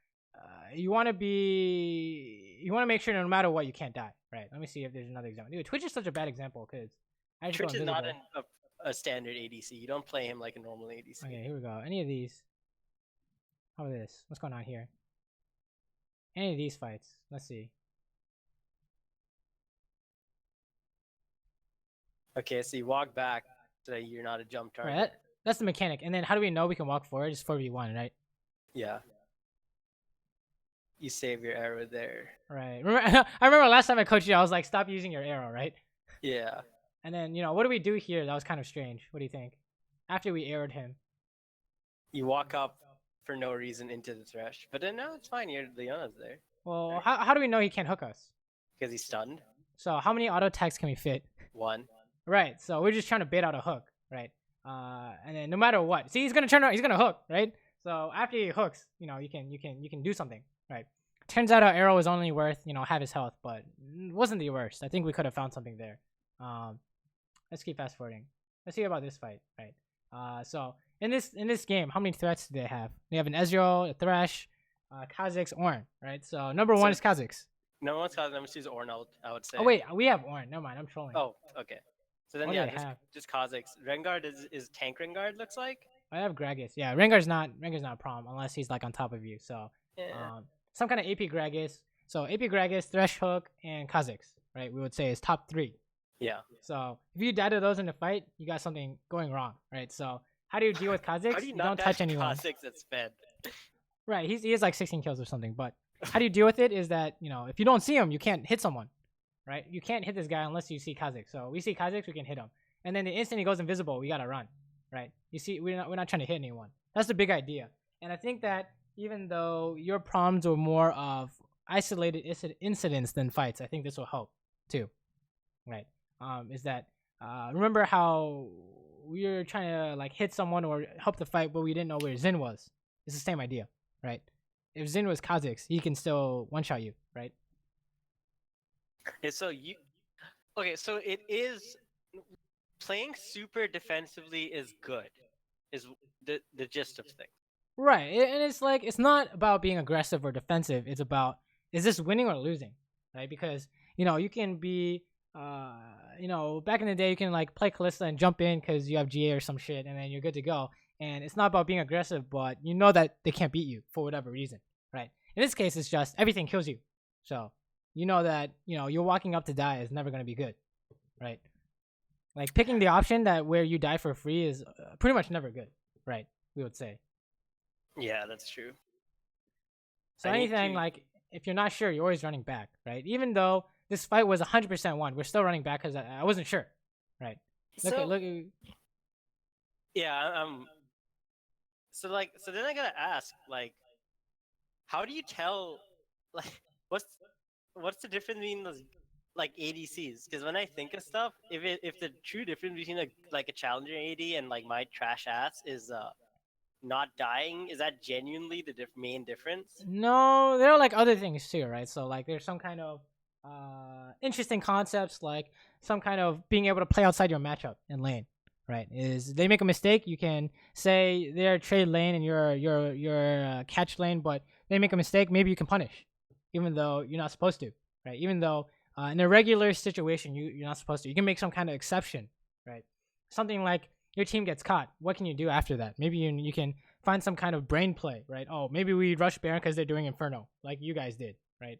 you want to make sure no matter what you can't die, right? Let me see if there's another example. Dude, Twitch is such a bad example because Twitch is not a standard ADC. You don't play him like a normal ADC. Okay, here we go. Any of these? How about this? What's going on here? Any of these fights? Let's see. Okay, so you walk back so that you're not a jump target. Right, that's the mechanic. And then how do we know we can walk forward? It's 4v1, right? Yeah. You save your arrow there. Right. I remember last time I coached you, I was like, stop using your arrow, right? Yeah. And then, what do we do here? That was kind of strange. What do you think? After we arrowed him. You walk up for no reason into the thresh. But then no, it's fine. Leona's there. Well, right. how do we know he can't hook us? Because he's stunned. So how many auto attacks can we fit? 1. Right. So we're just trying to bait out a hook, right? And then no matter what, see, he's gonna turn around, he's gonna hook, right? So after he hooks, you can do something, right? Turns out our arrow was only worth, half his health, but it wasn't the worst. I think we could have found something there. Let's keep fast forwarding. Let's see about this fight, right? So in this game, how many threats do they have? They have an Ezreal, a Thresh, Kha'Zix, Ornn, right? So number one is Kha'Zix. Number one's Kha'Zix. Number two is Ornn. I would say. Oh wait, we have Ornn. Never mind, I'm trolling. Oh, okay. So then just Kha'Zix. Rengar is tank Rengar. Looks like. I have Gragas. Yeah, Rengar's not a problem unless he's like on top of you. So some kind of AP Gragas. So AP Gragas, Thresh Hook, and Kha'Zix, right? We would say is top 3. Yeah. So if you die to those in the fight, you got something going wrong, right? So how do you deal with Kha'Zix? How do you don't touch anyone. Kha'Zix that's fed. Right. He has like 16 kills or something. But how do you deal with it? Is that if you don't see him, you can't hit someone, right? You can't hit this guy unless you see Kha'Zix. So we see Kha'Zix, we can hit him, and then the instant he goes invisible, we gotta run, right? You see, we're not trying to hit anyone. That's the big idea. And I think that even though your problems were more of isolated incidents than fights, I think this will help too, right? Is that remember how we were trying to like hit someone or help the fight, but we didn't know where Xin was? It's the same idea, right? If Xin was Kha'Zix, he can still one-shot you, right? And so so it is playing super defensively is good, is the gist of things. Right, and it's like it's not about being aggressive or defensive. It's about is this winning or losing, right? Because you can be back in the day you can like play Kalista and jump in because you have GA or some shit, and then you're good to go. And it's not about being aggressive, but you know that they can't beat you for whatever reason, right? In this case, it's just everything kills you, so you know that you're walking up to die is never gonna be good, right? Like picking the option that where you die for free is pretty much never good, right? We would say. Yeah, that's true. So anything like if you're not sure, you're always running back, right? Even though this fight was 100% won, we're still running back because I wasn't sure, right? Look. Yeah, So then I gotta ask, like, how do you tell, like, what's the difference between like ADCs, because when I think of stuff, if the true difference between a challenger AD and like my trash ass is not dying, is that genuinely the main difference? No, there are like other things too, right? So like there's some kind of interesting concepts, like some kind of being able to play outside your matchup in lane, right? Is they make a mistake, you can say they're trade lane and you're catch lane, but they make a mistake, maybe you can punish, even though you're not supposed to, right? Even though in a regular situation you're not supposed to. You can make some kind of exception, right? Something like your team gets caught. What can you do after that? Maybe you can find some kind of brain play, right? Oh, maybe we rush Baron because they're doing Inferno, like you guys did, right?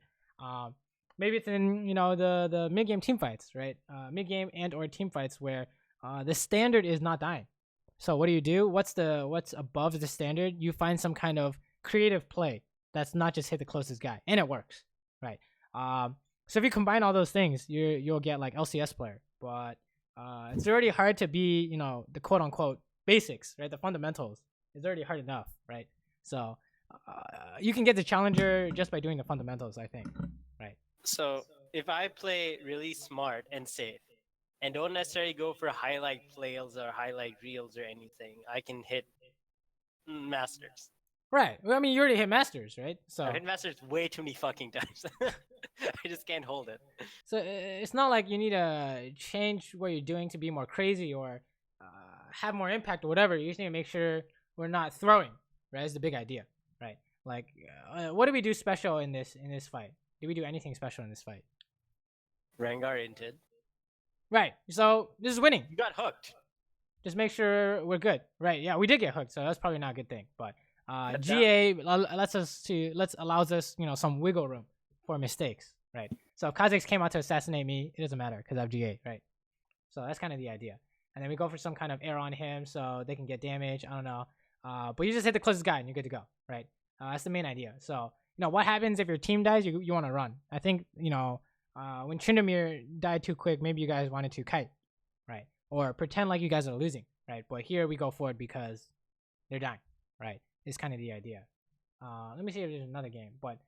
Maybe it's in the mid game team fights, right? Mid game and or team fights where the standard is not dying. So what do? What's above the standard? You find some kind of creative play that's not just hit the closest guy, and it works, right? So if you combine all those things, you'll get like LCS player, but it's already hard to be the quote unquote basics, right? The fundamentals is already hard enough, right? So you can get the challenger just by doing the fundamentals, I think, right? So if I play really smart and safe and don't necessarily go for highlight plays or highlight reels or anything, I can hit masters. Right. Well, I mean, you already hit masters, right? So I hit masters way too many fucking times. I just can't hold it. So it's not like you need to change what you're doing to be more crazy or have more impact or whatever. You just need to make sure we're not throwing. Right, that's the big idea, right? Like, what did we do special in this fight? Did we do anything special in this fight? Rengar inted. Right. So this is winning. You got hooked. Just make sure we're good. Right. Yeah, we did get hooked, so that's probably not a good thing. But GA allows us some wiggle room for mistakes. Right. So if Kha'Zix came out to assassinate me, it doesn't matter because I have GA. Right. So that's kind of the idea. And then we go for some kind of air on him so they can get damage. I don't know. But you just hit the closest guy and you're good to go. Right. That's the main idea. So what happens if your team dies? You want to run. I think when Tryndamere died too quick, maybe you guys wanted to kite, right? Or pretend like you guys are losing, right? But here we go for it because they're dying, right? It's kind of the idea. Let me see if there's another game, but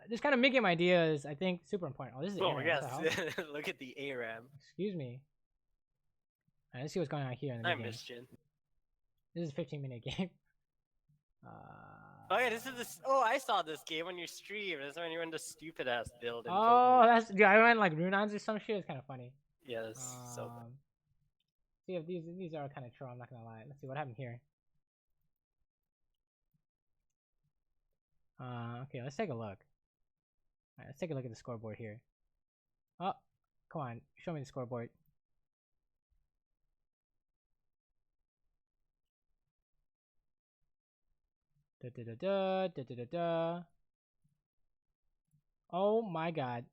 this kind of mid-game idea is, I think, super important. Oh, this is ARAM. Yes. Look at the ARAM. Excuse me. All right, let's see what's going on here in the mid-game. This is a 15-minute game. Oh yeah, this is this. Oh, I saw this game on your stream. That's when you went to stupid ass build. Oh, I went like Runons or some shit. It's kind of funny. Yeah, that's so bad. See if these are kind of true. I'm not gonna lie. Let's see what happened here. Okay, let's take a look. All right, let's take a look at the scoreboard here. Oh, come on, show me the scoreboard. Oh my god.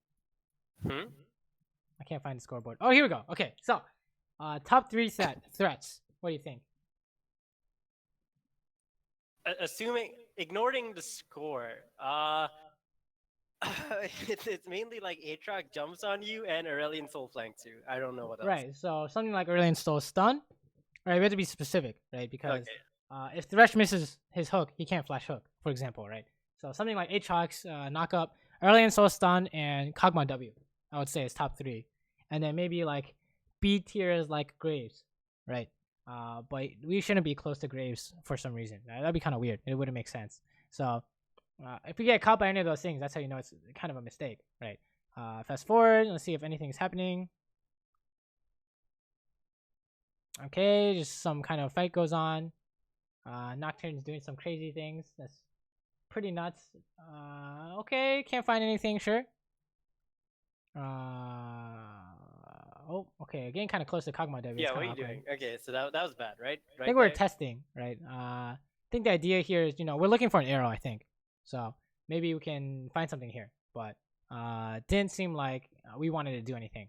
I can't find the scoreboard. Oh, here we go. Okay, so top 3 threats. What do you think? Ignoring the score, it's mainly like Aatrox jumps on you and Aurelion Soul Flank too. I don't know what else. Right, so something like Aurelion Soul Stun. Right, we have to be specific, right? Because if Thresh misses his hook, he can't flash hook, for example, right? So something like Aatrox, knock up, Aurelion Soul Stun, and Kog'Maw W, I would say is top 3. And then maybe like B tiers like Graves, right? But we shouldn't be close to Graves for some reason. That'd be kind of weird. It wouldn't make sense. So if we get caught by any of those things, that's how you know it's kind of a mistake, right? Fast forward. Let's see if anything's happening. Okay, just some kind of fight goes on. Nocturne's doing some crazy things. That's pretty nuts. Okay, can't find anything, sure. Oh, okay, getting kind of close to Kog'Maw W. Yeah, what are you doing? Okay, so that was bad, right? I think we're testing, right? I think the idea here is, we're looking for an arrow, I think. So maybe we can find something here. But didn't seem like we wanted to do anything.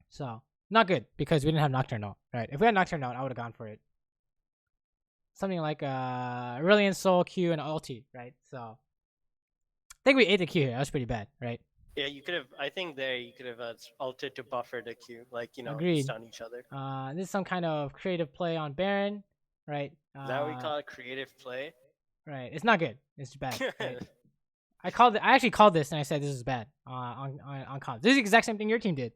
So not good because we didn't have Nocturne out, right? If we had Nocturne out, I would have gone for it. Something like Aurelion Soul Q and ulti, right? So I think we ate the Q here. That was pretty bad, right? Yeah, you could have. I think you could have ulted to buffer the Q, like Agreed. stun each other. This is some kind of creative play on Baron, right? Is that what we call a creative play? Right. It's not good. It's bad. Right? I actually called this and I said this is bad on comms. This is the exact same thing your team did,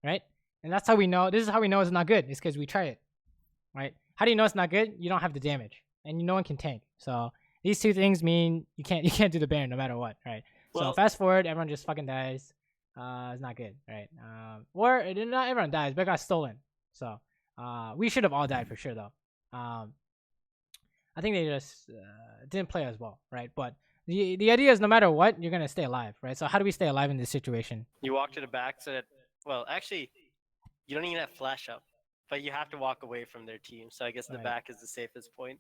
right? And that's how we know. This is how we know it's not good. It's because we try it, right? How do you know it's not good? You don't have the damage, and no one can tank. So these two things mean you can't do the Baron no matter what, right? Well, so fast forward, everyone just fucking dies. It's not good, right? Or not everyone dies, but it got stolen. So we should have all died for sure though. I think they just didn't play as well, right? But the idea is no matter what, you're gonna stay alive, right? So how do we stay alive in this situation? You walk to the back so that, well, actually, you don't even have flash up, but you have to walk away from their team. So I guess the back is the safest point.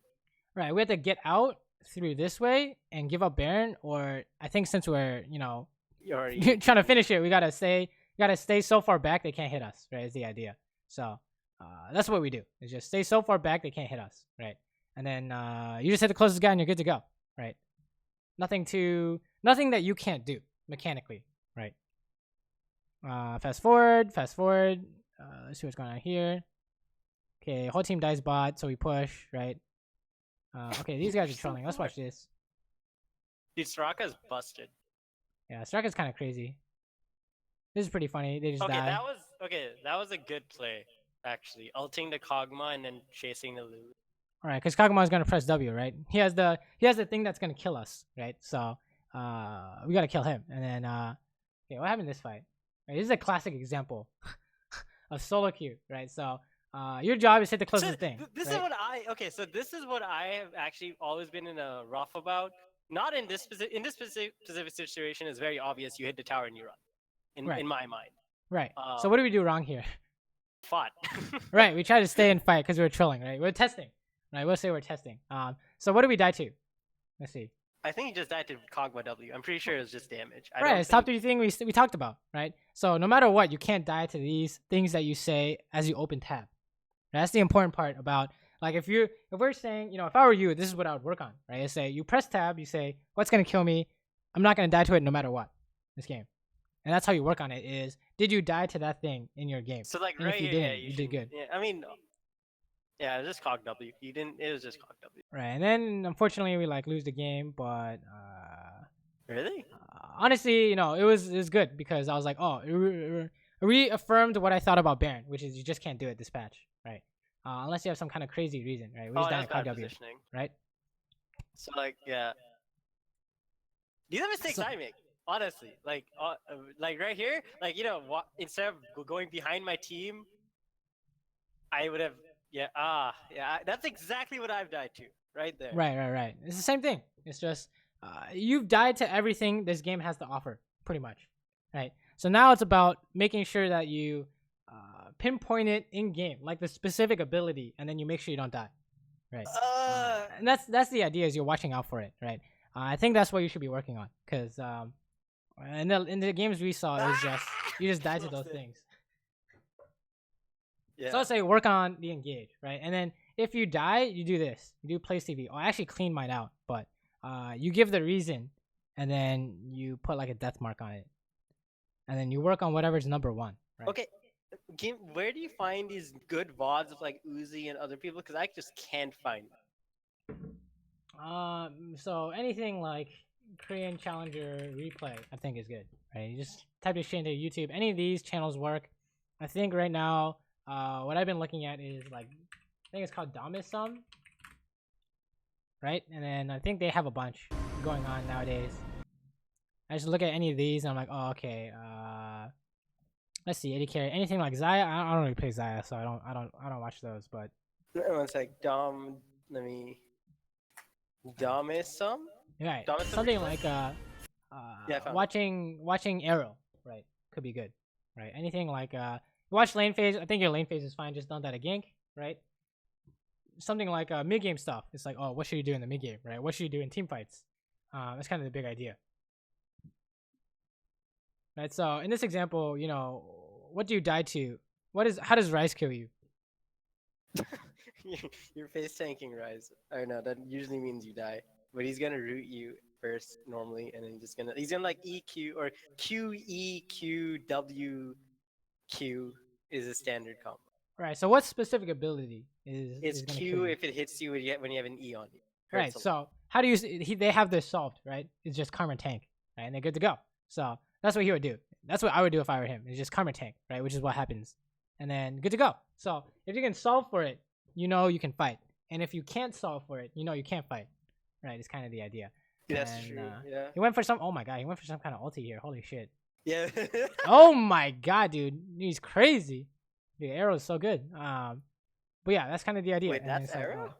Right, we have to get out through this way and give up Baron, or I think since we're trying to finish it, we gotta stay so far back they can't hit us, right? Is the idea. So that's what we do. Is just stay so far back they can't hit us, right? And then you just hit the closest guy and you're good to go, right? Nothing that you can't do mechanically, right? Fast forward. Let's see what's going on here. Okay, whole team dies bot, so we push, right? Okay, these guys are trolling. Let's watch this. Dude, Soraka's busted. Yeah, Soraka's kind of crazy. This is pretty funny. They just die. That was a good play, actually. Ulting the Kog'Maw and then chasing the loot. All right, because Kog'Maw is gonna press W, right? He has the thing that's gonna kill us, right? So we gotta kill him. And then okay, what happened in this fight? Right, this is a classic example of solo queue, right? So your job is to hit the closest thing. This is what I have actually always been in a rough about. Not in this specific situation. It's very obvious. You hit the tower and you run. In my mind. Right. So what do we do wrong here? Fought. Right. We try to stay and fight because we're trolling. Right. We're testing. Right. We'll say we're testing. So what do we die to? Let's see. I think he just died to Kog'Maw W. I'm pretty sure it was just damage. Right. It's top 3 thing we talked about. Right. So no matter what, you can't die to these things that you say as you open tab. That's the important part about, like, if we're saying, if I were you, this is what I would work on, right? I say you press tab, you say what's gonna kill me. I'm not gonna die to it no matter what. This game, and that's how you work on it. Is did you die to that thing in your game? So like, and if you didn't, you did good. Yeah, I mean, yeah, it was just Cog W. You didn't. It was just Cog W. Right, and then unfortunately we lose the game, but really, honestly, it was good because I was like, oh, it reaffirmed what I thought about Baron, which is you just can't do it this patch, right? Unless you have some kind of crazy reason, right? We just died at Cog W, right? So like, yeah. These are mistakes I make, honestly. Like right here, like instead of going behind my team, I would have, that's exactly what I've died to, right there. Right. It's the same thing. It's just you've died to everything this game has to offer, pretty much, right? So now it's about making sure that you pinpoint it in game, like the specific ability, and then you make sure you don't die, right? And that's the idea, is you're watching out for it, right? I think that's what you should be working on, because in the games we saw, it was just you just die to those things. Yeah. So let's say work on the engage, right? And then if you die, you do this. You do place TV. I actually cleaned mine out, but you give the reason, and then you put like a death mark on it, and then you work on whatever's number 1. Right? Okay. Where do you find these good VODs of like Uzi and other people? Because I just can't find them. So anything like Korean Challenger Replay, I think is good, right? You just type this shit into YouTube. Any of these channels work. I think right now, what I've been looking at is like, I think it's called Damisum, right? And then I think they have a bunch going on nowadays. I just look at any of these and I'm like, oh, okay. Let's see, 80 carry. Anything like Xayah? I don't really play Xayah, so I don't watch those. But one sec, Damisum. Right. Something like watching Arrow, right? Could be good, right? Anything like watch lane phase. I think your lane phase is fine. Just don't die to gank, right? Something like mid game stuff. It's like, oh, what should you do in the mid game, right? What should you do in team fights? That's kind of the big idea. Right, so in this example, what do you die to? How does Rise kill you? You're face tanking Rise. I know that usually means you die, but he's gonna root you first normally, and then he's gonna like EQ or QEQWQ is a standard combo. Right. So what specific ability is? It's Q if it hits you when you have an E on you. Right. So how do you? They have this solved, right? It's just Karma tank. right? And they're good to go. So that's what he would do. That's what I would do if I were him. It's just karma tank, right? Which is what happens. And then good to go. So if you can solve for it, you know you can fight. And if you can't solve for it, you know you can't fight. Right? It's kind of the idea. That's true. Yeah. He went for some. Oh my god, he went for some kind of ulti here. Holy shit. Yeah. Oh my god, dude, he's crazy. The arrow is so good. But yeah, that's kind of the idea. Wait, that's arrow?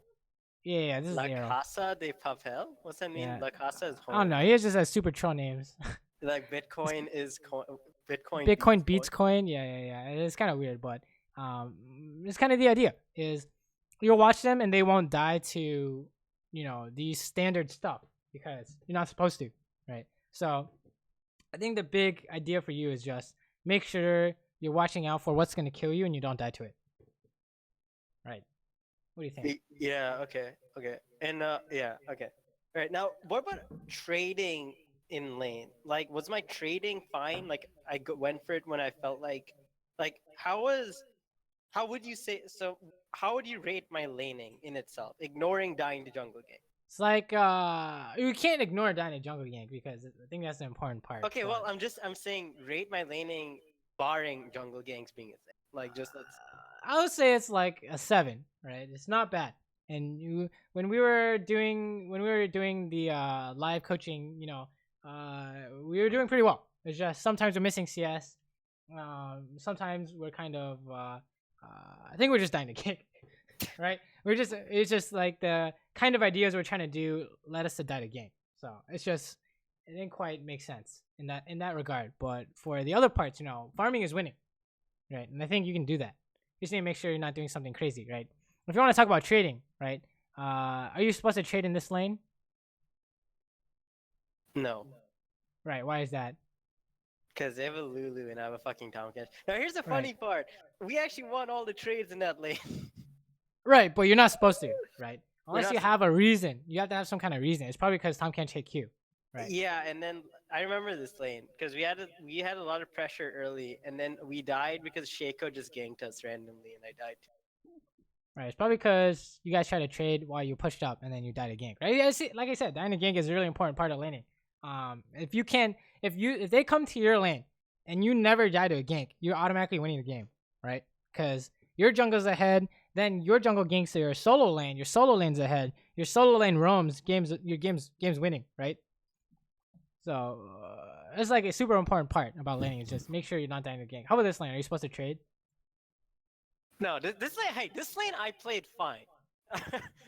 Yeah, this is La arrow. Casa de Papel? What's that mean? Yeah. La Casa is home. I don't know. He just has super troll names. Like Bitcoin is Bitcoin beats coin. Yeah. It's kind of weird, but it's kind of the idea. Is you'll watch them and they won't die to, you know, these standard stuff because you're not supposed to, right? So I think the big idea for you is just make sure you're watching out for what's going to kill you and you don't die to it. Right. What do you think? Yeah, okay. And yeah, okay. All right, now what about trading in lane? Like, was my trading fine? Like, I went for it when I felt like how would you say, so how would you rate my laning in itself, ignoring dying to jungle gank? It's like you can't ignore dying to jungle gank because I think that's the important part. Okay, well, I'm saying rate my laning barring jungle ganks being a thing. Like, just let's. I would say it's like a 7, right? It's not bad. And when we were doing the live coaching, you know, we were doing pretty well. It's just sometimes we're missing CS. Sometimes we're kind of I think we're just dying to kick, right? It's just like the kind of ideas we're trying to do led us to die to game. So it didn't quite make sense in that regard. But for the other parts, you know, farming is winning, right? And I think you can do that. You just need to make sure you're not doing something crazy, right? If you want to talk about trading, right? Are you supposed to trade in this lane? No. Right. Why is that? Because they have a Lulu and I have a fucking Tomcat. Now here's the funny part. We actually won all the trades in that lane. Right, but you're not supposed to, right? Unless you have a reason. You have to have some kind of reason. It's probably because Tom can't take Q. Right. Yeah, and then I remember this lane because we had a lot of pressure early, and then we died because Shaco just ganked us randomly, and I died too. Right, it's probably because you guys tried to trade while you pushed up, and then you died a gank. Right? Like I said, dying a gank is a really important part of laning. If they come to your lane and you never die to a gank, you're automatically winning the game, right? Because your jungle's ahead, then your jungle ganks your solo lane, your solo lane's ahead, your solo lane roams, your game's winning, right? So it's like a super important part about laning is just make sure you're not dying to gank. How about this lane? Are you supposed to trade? No, this lane I played fine.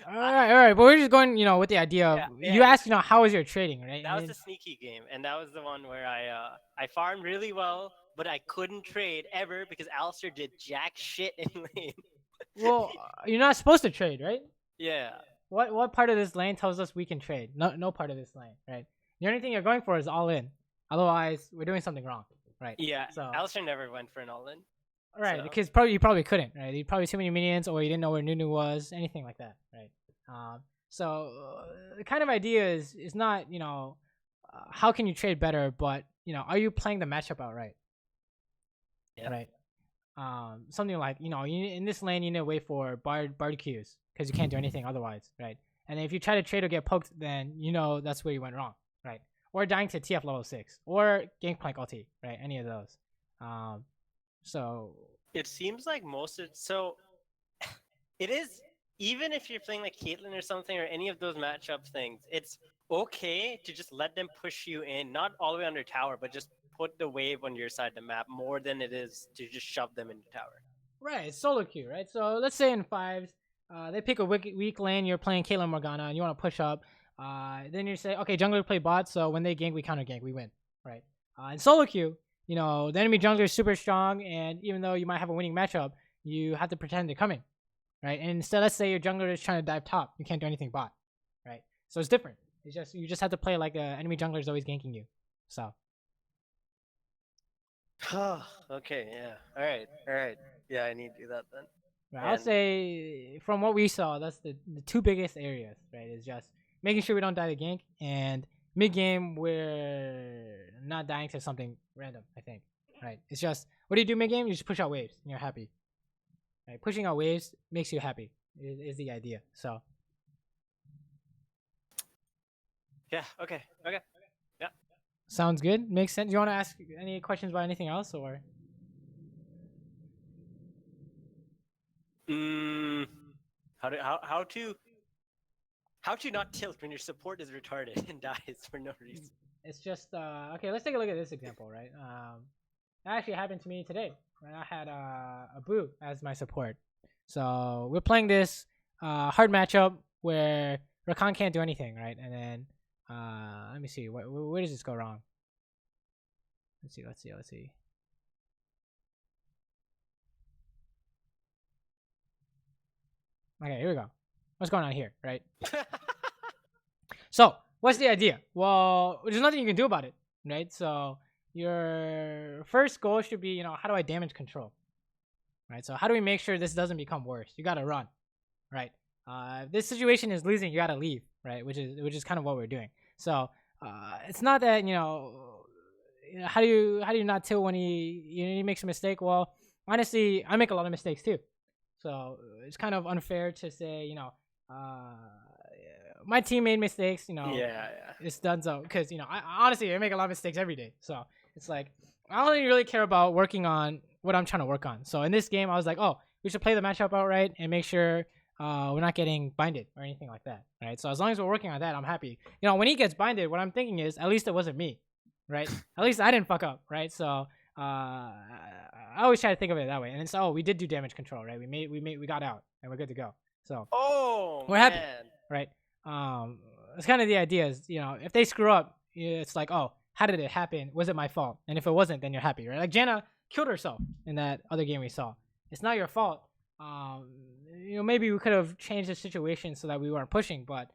all right, but we're just going, you know, with the idea of you asked, you know, how was your trading, right? That was the sneaky game, and that was the one where I farmed really well, but I couldn't trade ever because Alistair did jack shit in lane. Well, you're not supposed to trade, right? Yeah. What part of this lane tells us we can trade? No part of this lane, right? The only thing you're going for is all in. Otherwise, we're doing something wrong, right? Yeah. So Alistair never went for an all in. Right, because you probably couldn't, right? You probably too many minions, or you didn't know where Nunu was, anything like that, right? So the kind of idea is not, you know, how can you trade better, but you know, are you playing the matchup outright? Yeah. Right. Something like, you know, in this lane you need to wait for bard Qs because you can't do anything otherwise, right? And if you try to trade or get poked, then you know that's where you went wrong, right? Or dying to TF level 6 or Gangplank ulti, right? Any of those. So it seems like it is, even if you're playing like Caitlyn or something or any of those matchup things, it's okay to just let them push you in, not all the way under tower, but just put the wave on your side of the map more than it is to just shove them into tower. Right, it's solo queue, right? So let's say in 5s, they pick a weak lane, you're playing Caitlyn Morgana, and you want to push up. Then you say, okay, jungler play bot, so when they gank, we counter gank, we win, right? In solo queue, you know, the enemy jungler is super strong, and even though you might have a winning matchup, you have to pretend they're coming, right? And instead, let's say your jungler is trying to dive top, you can't do anything bot, right? So it's different. It's just you just have to play like the enemy jungler is always ganking you. So. Okay. Yeah. All right. Yeah, I need to do that then. Right, I'll say from what we saw, that's the two biggest areas, right? Is just making sure we don't die to gank, and mid game we're not dying to something random. I think, right? It's just what do you do mid game? You just push out waves, and you're happy. Right? Pushing out waves makes you happy. Is the idea. So. Yeah. Okay. Yeah. Sounds good. Makes sense. Do you want to ask any questions about anything else, or? How to not tilt when your support is retarded and dies for no reason? It's just okay. Let's take a look at this example, right? That actually happened to me today when I had a Boo as my support. So we're playing this hard matchup where Rakan can't do anything, right? And then let me see, where does this go wrong? Let's see. Okay, here we go. What's going on here, right? So what's the idea? Well, there's nothing you can do about it, right? So your first goal should be, how do I damage control, right? So how do we make sure this doesn't become worse? You got to run, right? If this situation is losing, you got to leave, right? Which is kind of what we're doing. So it's not that how do you not tilt when he makes a mistake? Well, honestly, I make a lot of mistakes too. So it's kind of unfair to say, my team made mistakes, Yeah. It's done so because I honestly make a lot of mistakes every day. So it's like I don't really care about working on what I'm trying to work on. So in this game, I was like, oh, we should play the matchup outright and make sure we're not getting binded or anything like that, right? So as long as we're working on that, I'm happy. When he gets binded, what I'm thinking is at least it wasn't me, right? At least I didn't fuck up, right? So I always try to think of it that way. And it's we did do damage control, right? We got out and we're good to go. So we're happy, right? It's kind of the idea is, if they screw up, it's like, oh, how did it happen? Was it my fault? And if it wasn't, then you're happy, right? Like Janna killed herself in that other game we saw. It's not your fault. Maybe we could have changed the situation so that we weren't pushing, but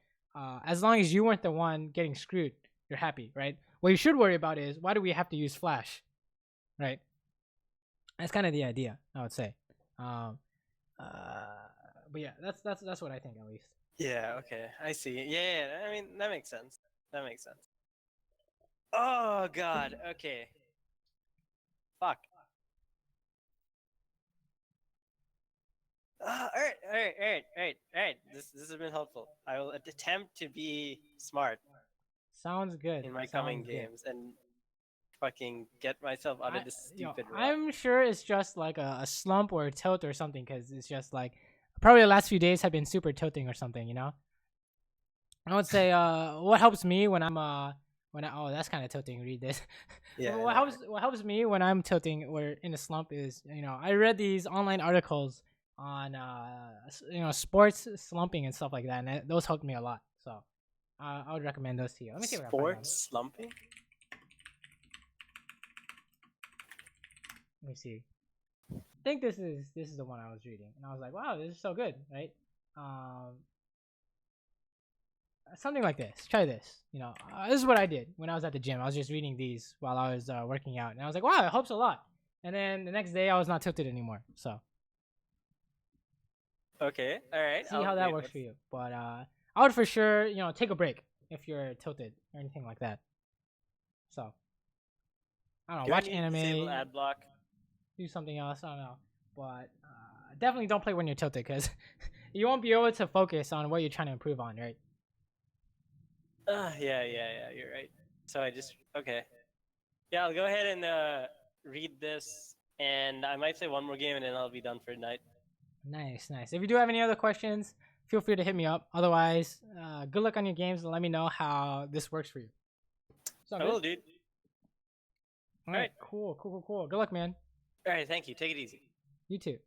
as long as you weren't the one getting screwed, you're happy, right? What you should worry about is why do we have to use flash, right? That's kind of the idea, I would say. But yeah, that's what I think at least. Yeah, okay. I see. Yeah, I mean, that makes sense. Oh, God. Okay. Fuck. All right. This has been helpful. I will attempt to be smart. Sounds good. In my coming games and fucking get myself out of this stupid rut. I'm sure it's just like a slump or a tilt or something, because it's just like probably the last few days have been super tilting or something, I would say what helps me when I'm oh, that's kind of tilting. Read this. Yeah. What helps me when I'm tilting or in a slump is, I read these online articles on sports slumping and stuff like that, and those helped me a lot. So I would recommend those to you. Let me see what sports slumping. Let me see. I think this is the one I was reading, and I was like, wow, this is so good, right? Something like this. Try this. This is what I did when I was at the gym. I was just reading these while I was working out, and I was like, wow, it helps a lot. And then the next day, I was not tilted anymore. So. Okay. All right. See how that works for you. But I would for sure, take a break if you're tilted or anything like that. So. I don't know. Watch anime. Disable ad block. Do something else. I don't know. But definitely don't play when you're tilted, because you won't be able to focus on what you're trying to improve on, right? Yeah. You're right. So okay. Yeah, I'll go ahead and read this, and I might play one more game, and then I'll be done for tonight. Nice. If you do have any other questions, feel free to hit me up. Otherwise, good luck on your games, and let me know how this works for you. I will, dude. All right. Cool. Good luck, man. All right. Thank you. Take it easy. You too.